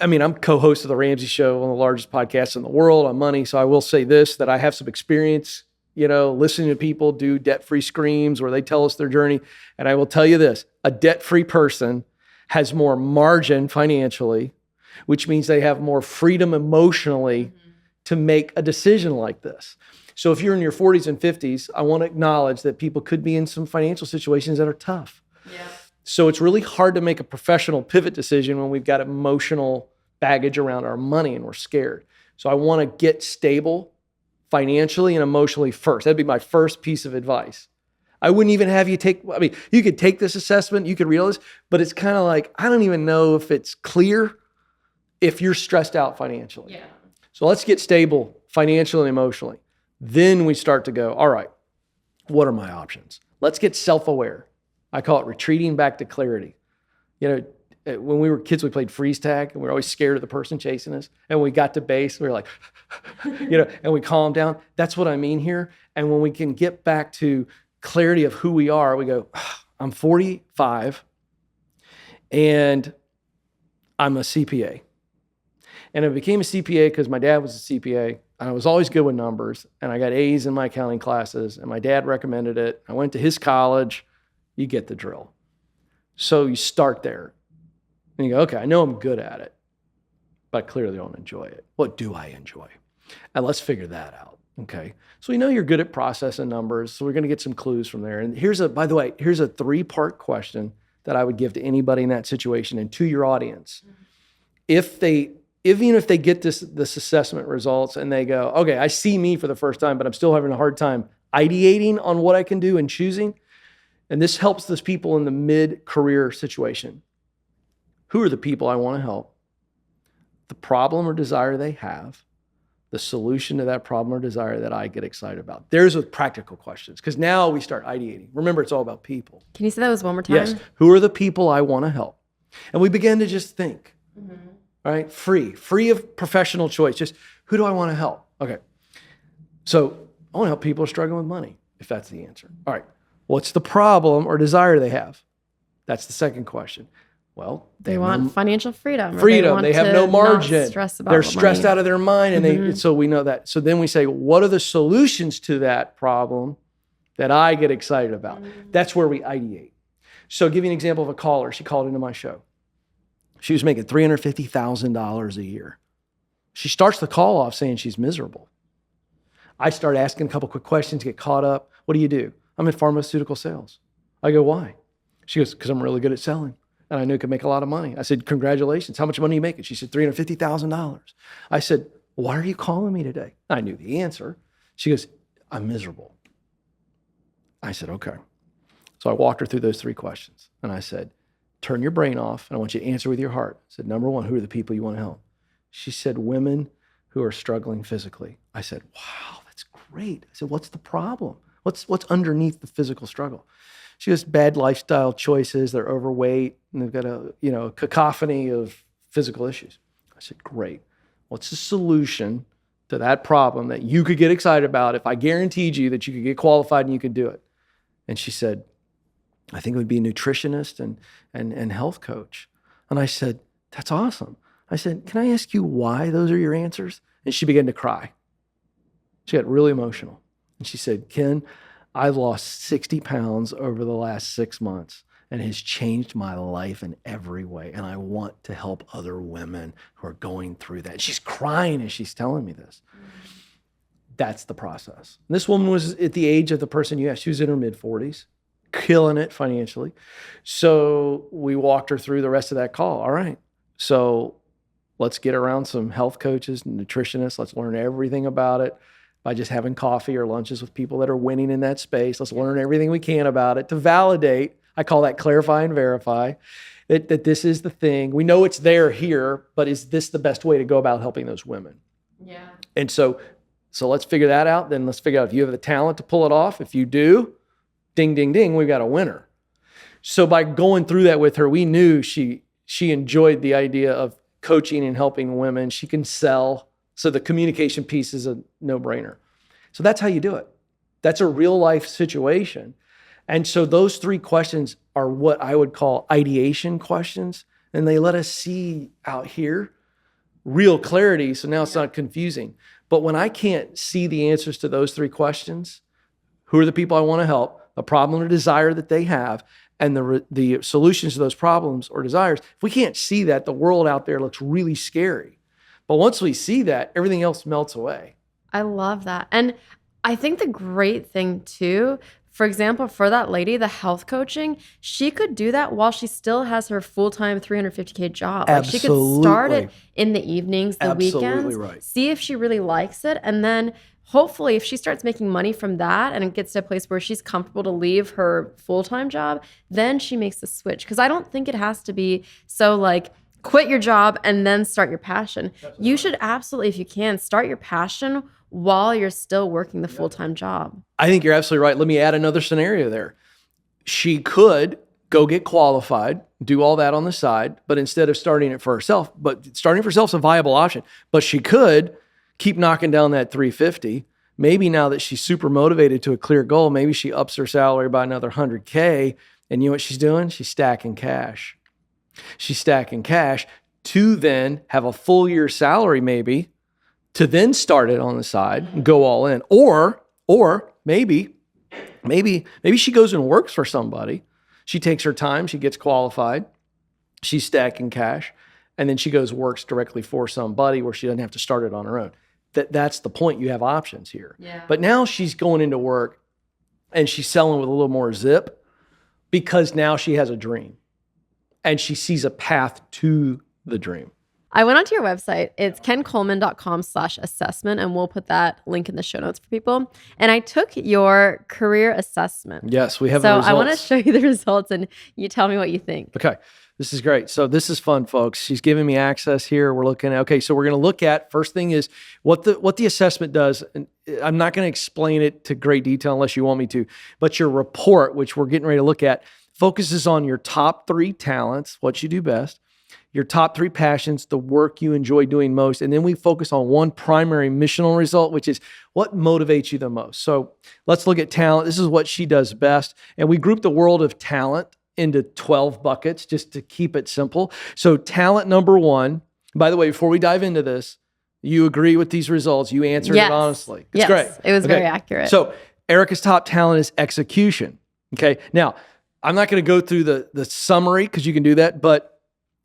I mean, I'm co-host of the Ramsey Show, one of the largest podcasts in the world on money. So I will say this, that I have some experience, listening to people do debt-free screams where they tell us their journey. And I will tell you this, a debt-free person has more margin financially, which means they have more freedom emotionally to make a decision like this. So if you're in your 40s and 50s, I want to acknowledge that people could be in some financial situations that are tough. Yeah. So it's really hard to make a professional pivot decision when we've got emotional baggage around our money and we're scared. So I want to get stable financially and emotionally first. That'd be my first piece of advice. I wouldn't even have you you could take this assessment, you could read all this, but it's kind of like, I don't even know if it's clear if you're stressed out financially. Yeah. So let's get stable financially and emotionally. Then we start to go, all right, what are my options? Let's get self-aware. I call it retreating back to clarity. When we were kids, we played freeze tag, and we were always scared of the person chasing us. And when we got to base, we were like, and we calmed down. That's what I mean here. And when we can get back to clarity of who we are, we go, I'm 45 and I'm a CPA. And I became a CPA because my dad was a CPA. And I was always good with numbers, and I got A's in my accounting classes, and my dad recommended it. I went to his college. You get the drill. So you start there, and you go, okay, I know I'm good at it, but I clearly don't enjoy it. What do I enjoy? And let's figure that out, okay? So we know you're good at processing numbers, so we're going to get some clues from there. And by the way, here's a 3-part question that I would give to anybody in that situation and to your audience. Even if they get this assessment results and they go, okay, I see me for the first time, but I'm still having a hard time ideating on what I can do and choosing. And this helps those people in the mid-career situation. Who are the people I want to help? The problem or desire they have, the solution to that problem or desire that I get excited about. There's with practical questions, because now we start ideating. Remember, it's all about people. Can you say that one more time? Yes. Who are the people I want to help? And we begin to just think. Right? Free of professional choice. Just who do I want to help? Okay. So I want to help people who are struggling with money, if that's the answer. All right. What's the problem or desire they have? That's the second question. Well, They want financial freedom. freedom. They have no margin. Stress about They're stressed money. out of their mind. And so we know that. So then we say, what are the solutions to that problem that I get excited about? That's where we ideate. So I'll give you an example of a caller. She called into my show. She was making $350,000 a year. She starts the call off saying she's miserable. I start asking a couple quick questions, get caught up. What do you do? I'm in pharmaceutical sales. I go, why? She goes, because I'm really good at selling. And I knew I could make a lot of money. I said, congratulations. How much money are you making? She said, $350,000. I said, why are you calling me today? I knew the answer. She goes, I'm miserable. I said, okay. So I walked her through those 3 questions. And I said, turn your brain off. And I want you to answer with your heart. I said, number 1, who are the people you want to help? She said, women who are struggling physically. I said, wow, that's great. I said, what's the problem? What's underneath the physical struggle? She has bad lifestyle choices. They're overweight, and they've got a cacophony of physical issues. I said, great. What's the solution to that problem that you could get excited about if I guaranteed you that you could get qualified and you could do it? And she said, I think it would be a nutritionist and health coach. And I said, that's awesome. I said, can I ask you why those are your answers? And she began to cry. She got really emotional. And she said, Ken, I lost 60 pounds over the last 6 months and has changed my life in every way. And I want to help other women who are going through that. She's crying as she's telling me this. That's the process. And this woman was at the age of the person you asked. She was in her mid-40s, killing it financially. So we walked her through the rest of that call. All right, so let's get around some health coaches and nutritionists. Let's learn everything about it by just having coffee or lunches with people that are winning in that space. Let's learn everything we can about it to validate. I call that clarify and verify that this is the thing. We know it's there here, but is this the best way to go about helping those women? Yeah. And so let's figure that out. Then let's figure out if you have the talent to pull it off. If you do, ding, ding, ding, we've got a winner. So by going through that with her, we knew she enjoyed the idea of coaching and helping women. She can sell. So the communication piece is a no-brainer. So that's how you do it. That's a real life situation. And so those 3 questions are what I would call ideation questions. And they let us see out here real clarity. So now it's not confusing. But when I can't see the answers to those 3 questions, who are the people I want to help, the problem or desire that they have, and the solutions to those problems or desires, if we can't see that, the world out there looks really scary. But once we see that, everything else melts away. I love that. And I think the great thing too, for example, for that lady, the health coaching, she could do that while she still has her full-time $350K job. Like she could start it in the evenings, the weekends, right. See if she really likes it. And then hopefully if she starts making money from that and it gets to a place where she's comfortable to leave her full-time job, then she makes the switch. Because I don't think it has to be so like, quit your job and then start your passion. You should absolutely, if you can, start your passion while you're still working the full-time job. I think you're absolutely right. Let me add another scenario there. She could go get qualified, do all that on the side, but instead of starting it for herself, but starting for herself is a viable option. But she could keep knocking down that 350. Maybe now that she's super motivated to a clear goal, maybe she ups her salary by another 100K. And you know what she's doing? She's stacking cash. She's stacking cash to then have a full year salary maybe, to then start it on the side and go all in. Or maybe she goes and works for somebody. She takes her time, she gets qualified, she's stacking cash, and then she goes works directly for somebody where she doesn't have to start it on her own. That's the point. You have options here. Yeah. But now she's going into work and she's selling with a little more zip because now she has a dream. And she sees a path to the dream. I went onto your website. It's kencoleman.com/assessment, and we'll put that link in the show notes for people. And I took your career assessment. Yes, we have the results. So I want to show you the results, and you tell me what you think. Okay, this is great. So this is fun, folks. She's giving me access here. We're looking at, okay, so we're going to look at, first thing is what the assessment does. And I'm not going to explain it to great detail unless you want me to, but your report, which we're getting ready to look at, focuses on your top 3 talents, what you do best, your top 3 passions, the work you enjoy doing most, and then we focus on one primary missional result, which is what motivates you the most. So let's look at talent. This is what she does best. And we group the world of talent into 12 buckets just to keep it simple. So talent number one, by the way, before we dive into this, you agree with these results. You answered it honestly. It's great. It was very accurate. So Erica's top talent is execution. Okay. Now, I'm not going to go through the summary because you can do that, but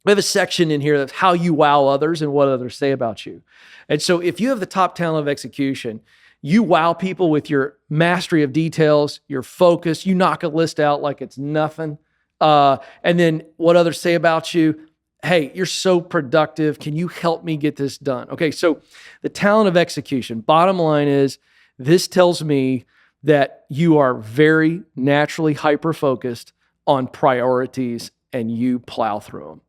we have a section in here that's how you wow others and what others say about you. And so if you have the top talent of execution, you wow people with your mastery of details, your focus, you knock a list out like it's nothing. And then what others say about you, hey, you're so productive. Can you help me get this done? Okay, so the talent of execution, bottom line is this tells me that you are very naturally hyper-focused on priorities and you plow through them.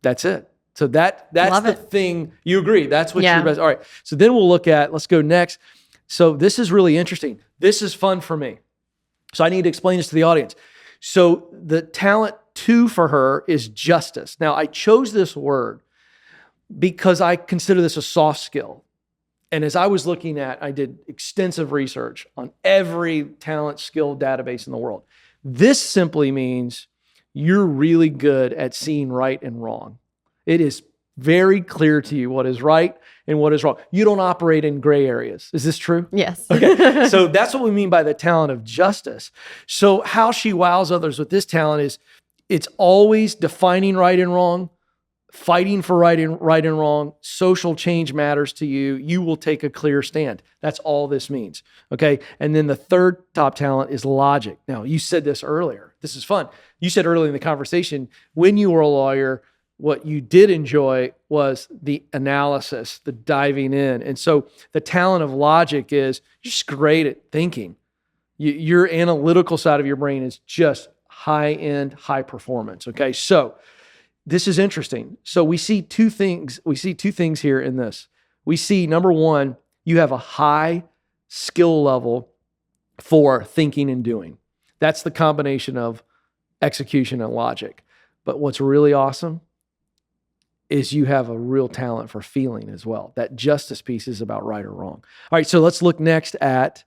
That's it. So that's the thing. You agree. That's what your best. All right. So then we'll look at, let's go next. So this is really interesting. This is fun for me. So I need to explain this to the audience. So the talent 2 for her is justice. Now I chose this word because I consider this a soft skill. And as I was looking at, I did extensive research on every talent skill database in the world. This simply means you're really good at seeing right and wrong. It is very clear to you what is right and what is wrong. You don't operate in gray areas. Is this true? Yes. Okay. So that's what we mean by the talent of justice. So how she wows others with this talent is it's always defining right and wrong, fighting for right and wrong. Social change matters to you. You will take a clear stand. That's all this means. Okay. And then the third top talent is logic. Now, you said this earlier. This is fun. You said earlier in the conversation, when you were a lawyer, what you did enjoy was the analysis, the diving in. And so the talent of logic is you're just great at thinking. Your analytical side of your brain is just high-end, high performance. Okay. So this is interesting. So we see two things. We see two things here in this. We see, number one, you have a high skill level for thinking and doing. That's the combination of execution and logic. But what's really awesome is you have a real talent for feeling as well. That justice piece is about right or wrong. All right, so let's look next at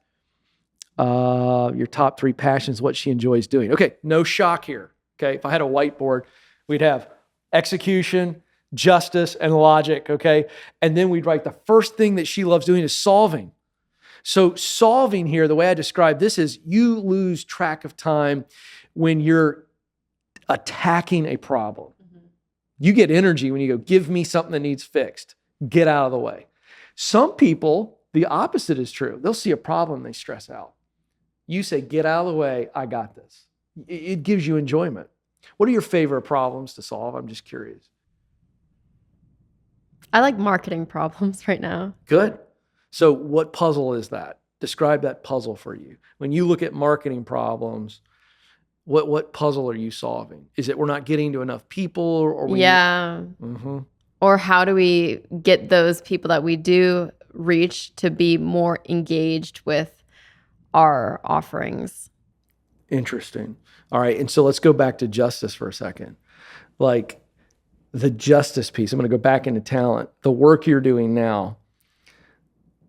your top 3 passions, what she enjoys doing. Okay, no shock here. Okay, if I had a whiteboard, we'd have execution, justice, and logic, okay? And then we'd write the first thing that she loves doing is solving. So solving here, the way I describe this is you lose track of time when you're attacking a problem. You get energy when you go, give me something that needs fixed. Get out of the way. Some people, the opposite is true. They'll see a problem, they stress out. You say, get out of the way, I got this. It gives you enjoyment. What are your favorite problems to solve? I'm just curious. I like marketing problems right now. Good. So what puzzle is that? Describe that puzzle for you. When you look at marketing problems, what puzzle are you solving? Is it we're not getting to enough people? Or Or how do we get those people that we do reach to be more engaged with our offerings? Interesting. All right. And so let's go back to justice for a second. Like the justice piece, I'm going to go back into talent. The work you're doing now,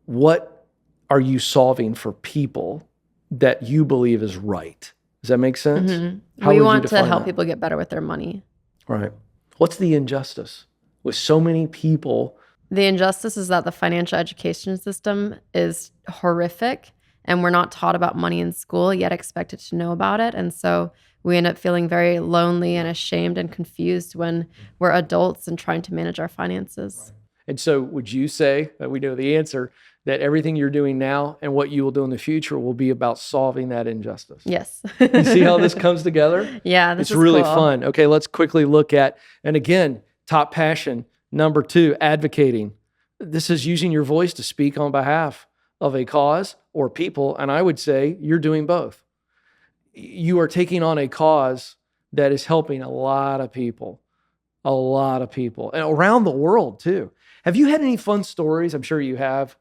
what are you solving for people that you believe is right? Does that make sense? Mm-hmm. We want to help people get better with their money. Right. What's the injustice with so many people? The injustice is that the financial education system is horrific and we're not taught about money in school, yet expected to know about it. And so we end up feeling very lonely and ashamed and confused when we're adults and trying to manage our finances. Right. And so would you say, that we know the answer, that everything you're doing now and what you will do in the future will be about solving that injustice? Yes. You see how this comes together? Yeah, this is really cool. fun. Okay, let's quickly look at, and again, top passion, number 2, advocating. This is using your voice to speak on behalf of a cause or people, and I would say you're doing both. You are taking on a cause that is helping a lot of people, and around the world too. Have you had any fun stories? I'm sure you have,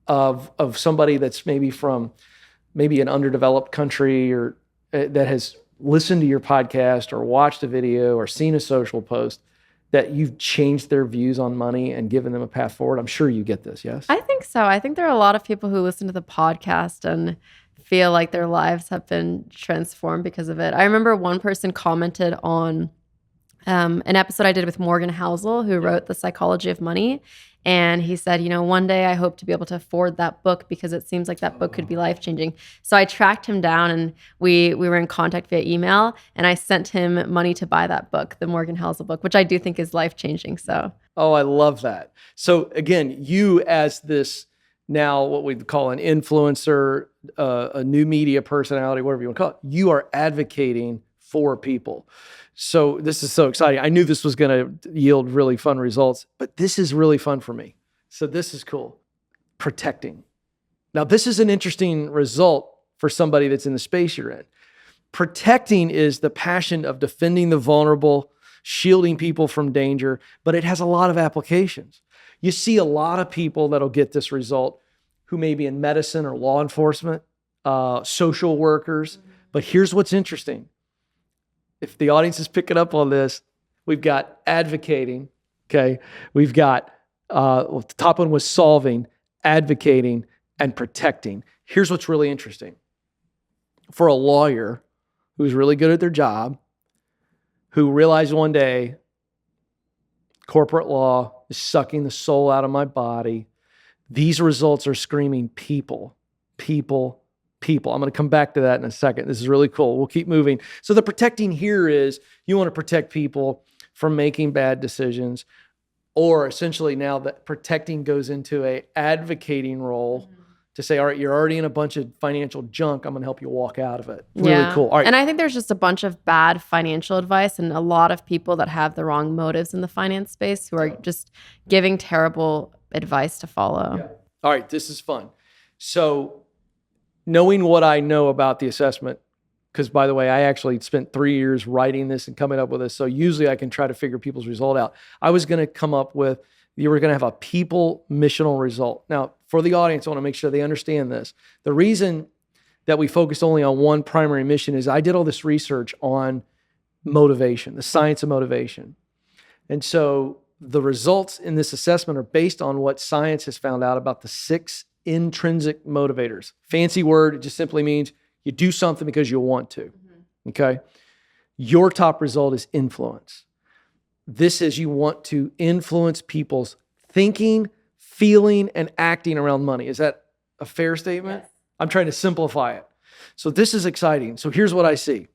of somebody that's maybe from an underdeveloped country or that has listened to your podcast or watched a video or seen a social post that you've changed their views on money and given them a path forward? I'm sure you get this, yes? I think so. I think there are a lot of people who listen to the podcast and feel like their lives have been transformed because of it. I remember one person commented on an episode I did with Morgan Housel, who wrote The Psychology of Money. And he said, one day I hope to be able to afford that book because it seems like that book could be life-changing. So I tracked him down and we were in contact via email, and I sent him money to buy that book, the Morgan Housel book, which I do think is life-changing. So. Oh, I love that. So again, you as this now what we call an influencer, a new media personality, whatever you want to call it, you are advocating for people. So this is so exciting. I knew this was going to yield really fun results, but this is really fun for me. So this is cool. Protecting. Now, this is an interesting result for somebody that's in the space you're in. Protecting is the passion of defending the vulnerable, shielding people from danger, but it has a lot of applications. You see a lot of people that'll get this result who may be in medicine or law enforcement, social workers. But here's what's interesting. If the audience is picking up on this, we've got advocating, okay? We've got, the top one was solving, advocating, and protecting. Here's what's really interesting. For a lawyer who's really good at their job, who realized one day, corporate law is sucking the soul out of my body, these results are screaming people, people, people. I'm going to come back to that in a second. This is really cool. We'll keep moving. So the protecting here is you want to protect people from making bad decisions, or essentially now that protecting goes into a advocating role to say, all right, you're already in a bunch of financial junk. I'm going to help you walk out of it. Really cool. All right. And I think there's just a bunch of bad financial advice and a lot of people that have the wrong motives in the finance space who are just giving terrible advice to follow. Yeah. All right. This is fun. So knowing what I know about the assessment, because by the way, I actually spent 3 years writing this and coming up with this. So usually I can try to figure people's result out. I was going to come up with, you were going to have a people missional result. Now, for the audience, I want to make sure they understand this. The reason that we focused only on one primary mission is I did all this research on motivation, the science of motivation. And so the results in this assessment are based on what science has found out about the 6 intrinsic motivators. Fancy word, it just simply means you do something because you want to, okay? Your top result is influence. This is you want to influence people's thinking, feeling, and acting around money. Is that a fair statement? Yes. I'm trying to simplify it. So this is exciting. So here's what I see.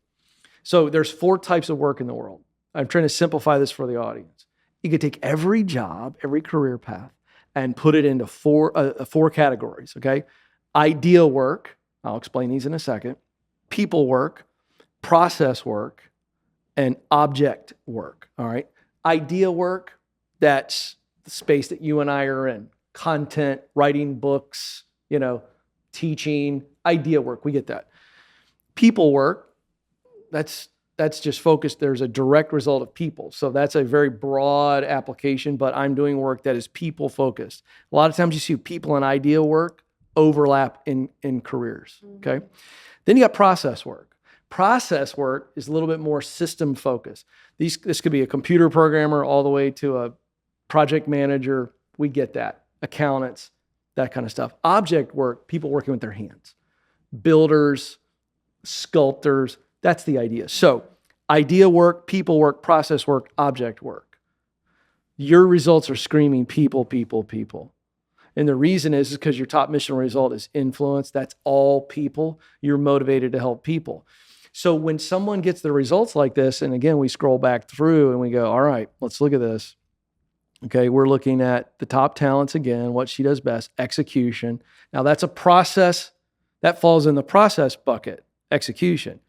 So there's 4 types of work in the world. I'm trying to simplify this for the audience. You could take every job, every career path, and put it into 4 categories, okay? Idea work, I'll explain these in a second. People work, process work, and object work, all right? Idea work, that's the space that you and I are in. Content, writing books, teaching, idea work, we get that. People work, that's just focused. There's a direct result of people. So that's a very broad application, but I'm doing work that is people focused. A lot of times you see people and idea work overlap in careers, okay? Then you got process work. Process work is a little bit more system focused. This could be a computer programmer all the way to a project manager. We get that. Accountants, that kind of stuff. Object work, people working with their hands. Builders, sculptors, that's the idea. So idea work, people work, process work, object work. Your results are screaming people, people, people. And the reason is because your top mission result is influence. That's all people. You're motivated to help people. So when someone gets the results like this, and again, we scroll back through and we go, all right, let's look at this. Okay, we're looking at the top talents again, what she does best, execution. Now that's a process, that falls in the process bucket, execution.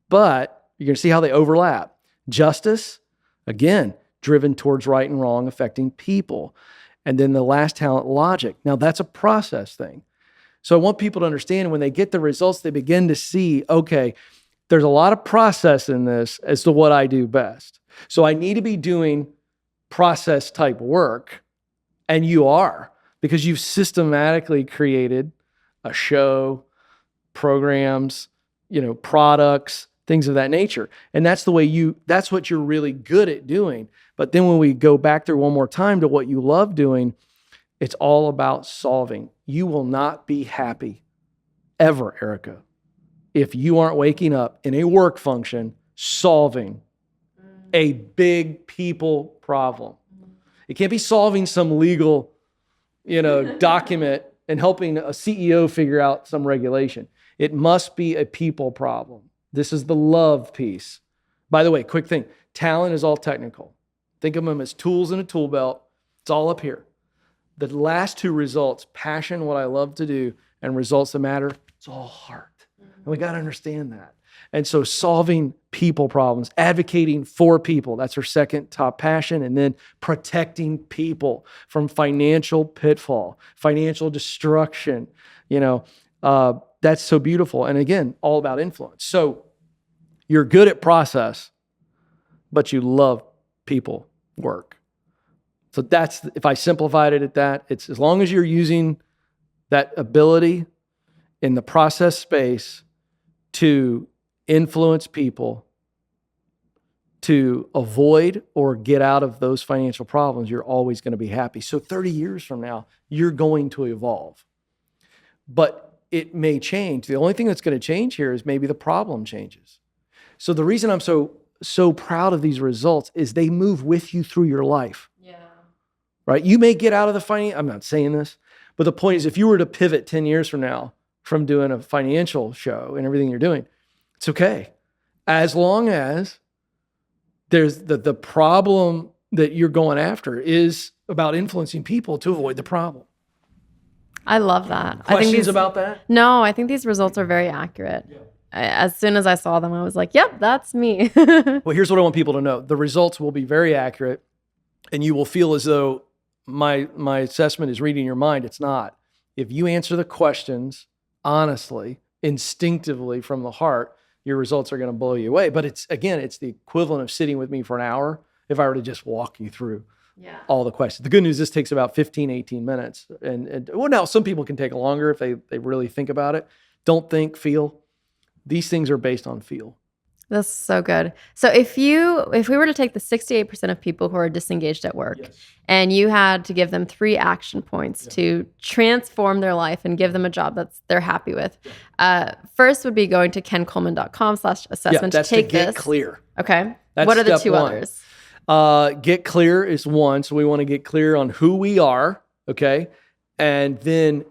But you're going to see how they overlap. Justice, again, driven towards right and wrong, affecting people. And then the last talent, logic. Now that's a process thing. So I want people to understand when they get the results, they begin to see, okay, there's a lot of process in this as to what I do best. So I need to be doing process type work, and you are, because you've systematically created a show, programs, products, things of that nature. And that's the way that's what you're really good at doing. But then when we go back through one more time to what you love doing, it's all about solving. You will not be happy ever, Erica, if you aren't waking up in a work function solving a big people problem. It can't be solving some legal, document and helping a CEO figure out some regulation. It must be a people problem. This is the love piece. By the way, quick thing, talent is all technical. Think of them as tools in a tool belt. It's all up here. The last two results, passion, what I love to do, and results that matter, it's all heart. And we got to understand that. And so solving people problems, advocating for people, that's her second top passion. And then protecting people from financial pitfall, financial destruction, that's so beautiful. And again, all about influence. So you're good at process, but you love people work. So that's, if I simplified it at that, it's as long as you're using that ability in the process space to influence people to avoid or get out of those financial problems, you're always going to be happy. So 30 years from now, you're going to evolve. But it may change. The only thing that's going to change here is maybe the problem changes. So the reason I'm so proud of these results is they move with you through your life. Yeah. Right? You may get out of the finance, I'm not saying this, but the point is if you were to pivot 10 years from now from doing a financial show and everything you're doing, it's okay. As long as there's the problem that you're going after is about influencing people to avoid the problem. I love that. Questions about that? No, I think these results are very accurate. Yeah. As soon as I saw them, I was like, yep, that's me. Well, here's what I want people to know. The results will be very accurate, and you will feel as though my assessment is reading your mind. It's not. If you answer the questions honestly, instinctively from the heart, your results are going to blow you away. But it's the equivalent of sitting with me for an hour if I were to just walk you through all the questions. The good news, this takes about 15, 18 minutes. And well, now some people can take longer if they really think about it. Don't think, feel. These things are based on feel. That's so good. So if we were to take the 68% of people who are disengaged at work, yes, and you had to give them 3 action points to transform their life and give them a job that they're happy with, first would be going to kencoleman.com/assessment to take get this. clear. Okay. That's what are the 2 one. others? Get clear is one. So we want to get clear on who we are, okay? And then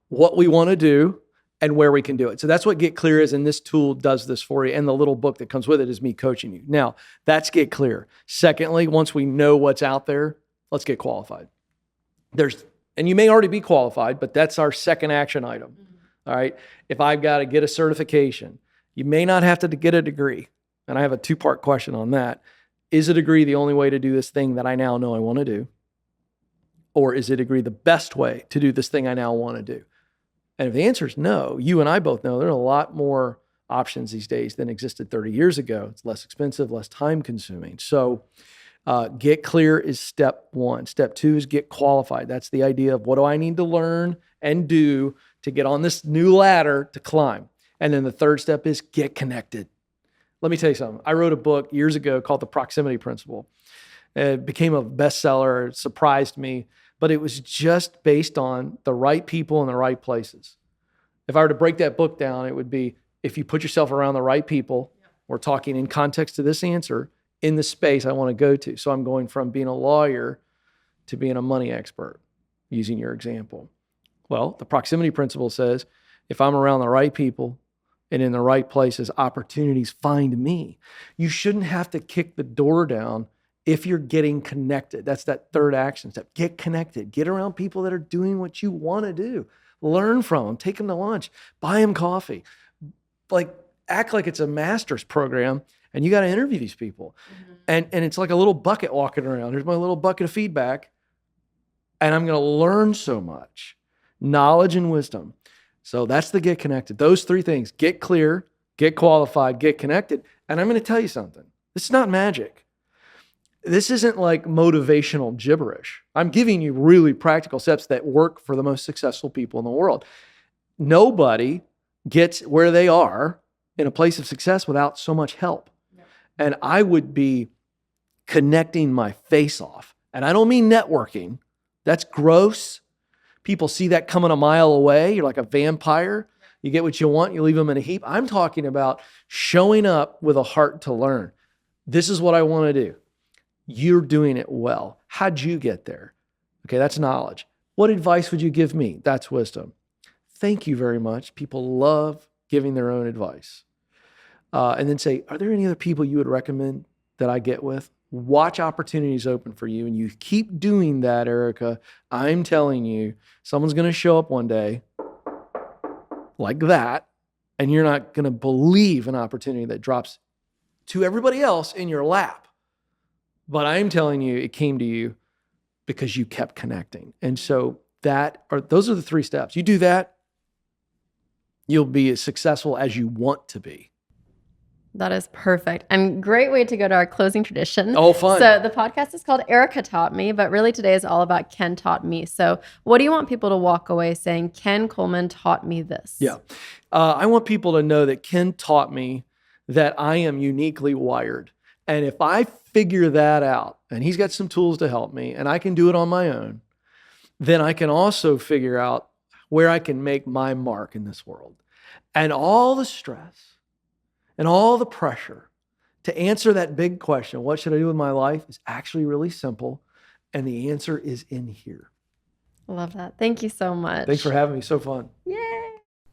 what we want to do and where we can do it. So that's what Get Clear is, and this tool does this for you, and the little book that comes with it is me coaching you. Now, that's Get Clear. Secondly, once we know what's out there, let's get qualified. And you may already be qualified, but that's our second action item, all right? If I've got to get a certification, you may not have to get a degree, and I have a 2-part question on that. Is a degree the only way to do this thing that I now know I want to do? Or is a degree the best way to do this thing I now want to do? And if the answer is no, you and I both know there are a lot more options these days than existed 30 years ago. It's less expensive, less time consuming. So get clear is step 1. Step 2 is get qualified. That's the idea of what do I need to learn and do to get on this new ladder to climb. And then the third step is get connected. Let me tell you something. I wrote a book years ago called The Proximity Principle. It became a bestseller. It surprised me. But it was just based on the right people in the right places. If I were to break that book down, it would be if you put yourself around the right people, we're talking in context to this answer, in the space I want to go to. So I'm going from being a lawyer to being a money expert, using your example. Well, the proximity principle says if I'm around the right people and in the right places, opportunities find me. You shouldn't have to kick the door down if you're getting connected. That's that third action step. Get connected. Get around people that are doing what you want to do. Learn from them. Take them to lunch. Buy them coffee. Act like it's a master's program, and you got to interview these people. Mm-hmm. And it's like a little bucket walking around. Here's my little bucket of feedback, and I'm going to learn so much. Knowledge and wisdom. So that's the get connected. Those 3 things. Get clear, get qualified, get connected. And I'm going to tell you something. This is not magic. This isn't like motivational gibberish. I'm giving you really practical steps that work for the most successful people in the world. Nobody gets where they are in a place of success without so much help. Yeah. And I would be connecting my face off. And I don't mean networking. That's gross. People see that coming a mile away. You're like a vampire. You get what you want, you leave them in a heap. I'm talking about showing up with a heart to learn. This is what I want to do. You're doing it well. How'd you get there? Okay, that's knowledge. What advice would you give me? That's wisdom. Thank you very much. People love giving their own advice. And then say, are there any other people you would recommend that I get with? Watch opportunities open for you. And you keep doing that, Erica. I'm telling you, someone's going to show up one day like that, and you're not going to believe an opportunity that drops to everybody else in your lap. But I'm telling you, it came to you because you kept connecting. And so those are the 3 steps. You do that, you'll be as successful as you want to be. That is perfect. And great way to go to our closing tradition. Oh, fun. So the podcast is called Erica Taught Me, but really today is all about Ken taught me. So what do you want people to walk away saying, Ken Coleman taught me this? Yeah. I want people to know that Ken taught me that I am uniquely wired. And if I figure that out, and he's got some tools to help me, and I can do it on my own, then I can also figure out where I can make my mark in this world. And all the stress and all the pressure to answer that big question, what should I do with my life, is actually really simple. And the answer is in here. I love that. Thank you so much. Thanks for having me. So fun. Yay.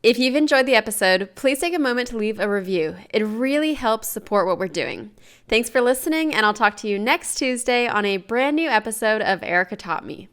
If you've enjoyed the episode, please take a moment to leave a review. It really helps support what we're doing. Thanks for listening, and I'll talk to you next Tuesday on a brand new episode of Erica Taught Me.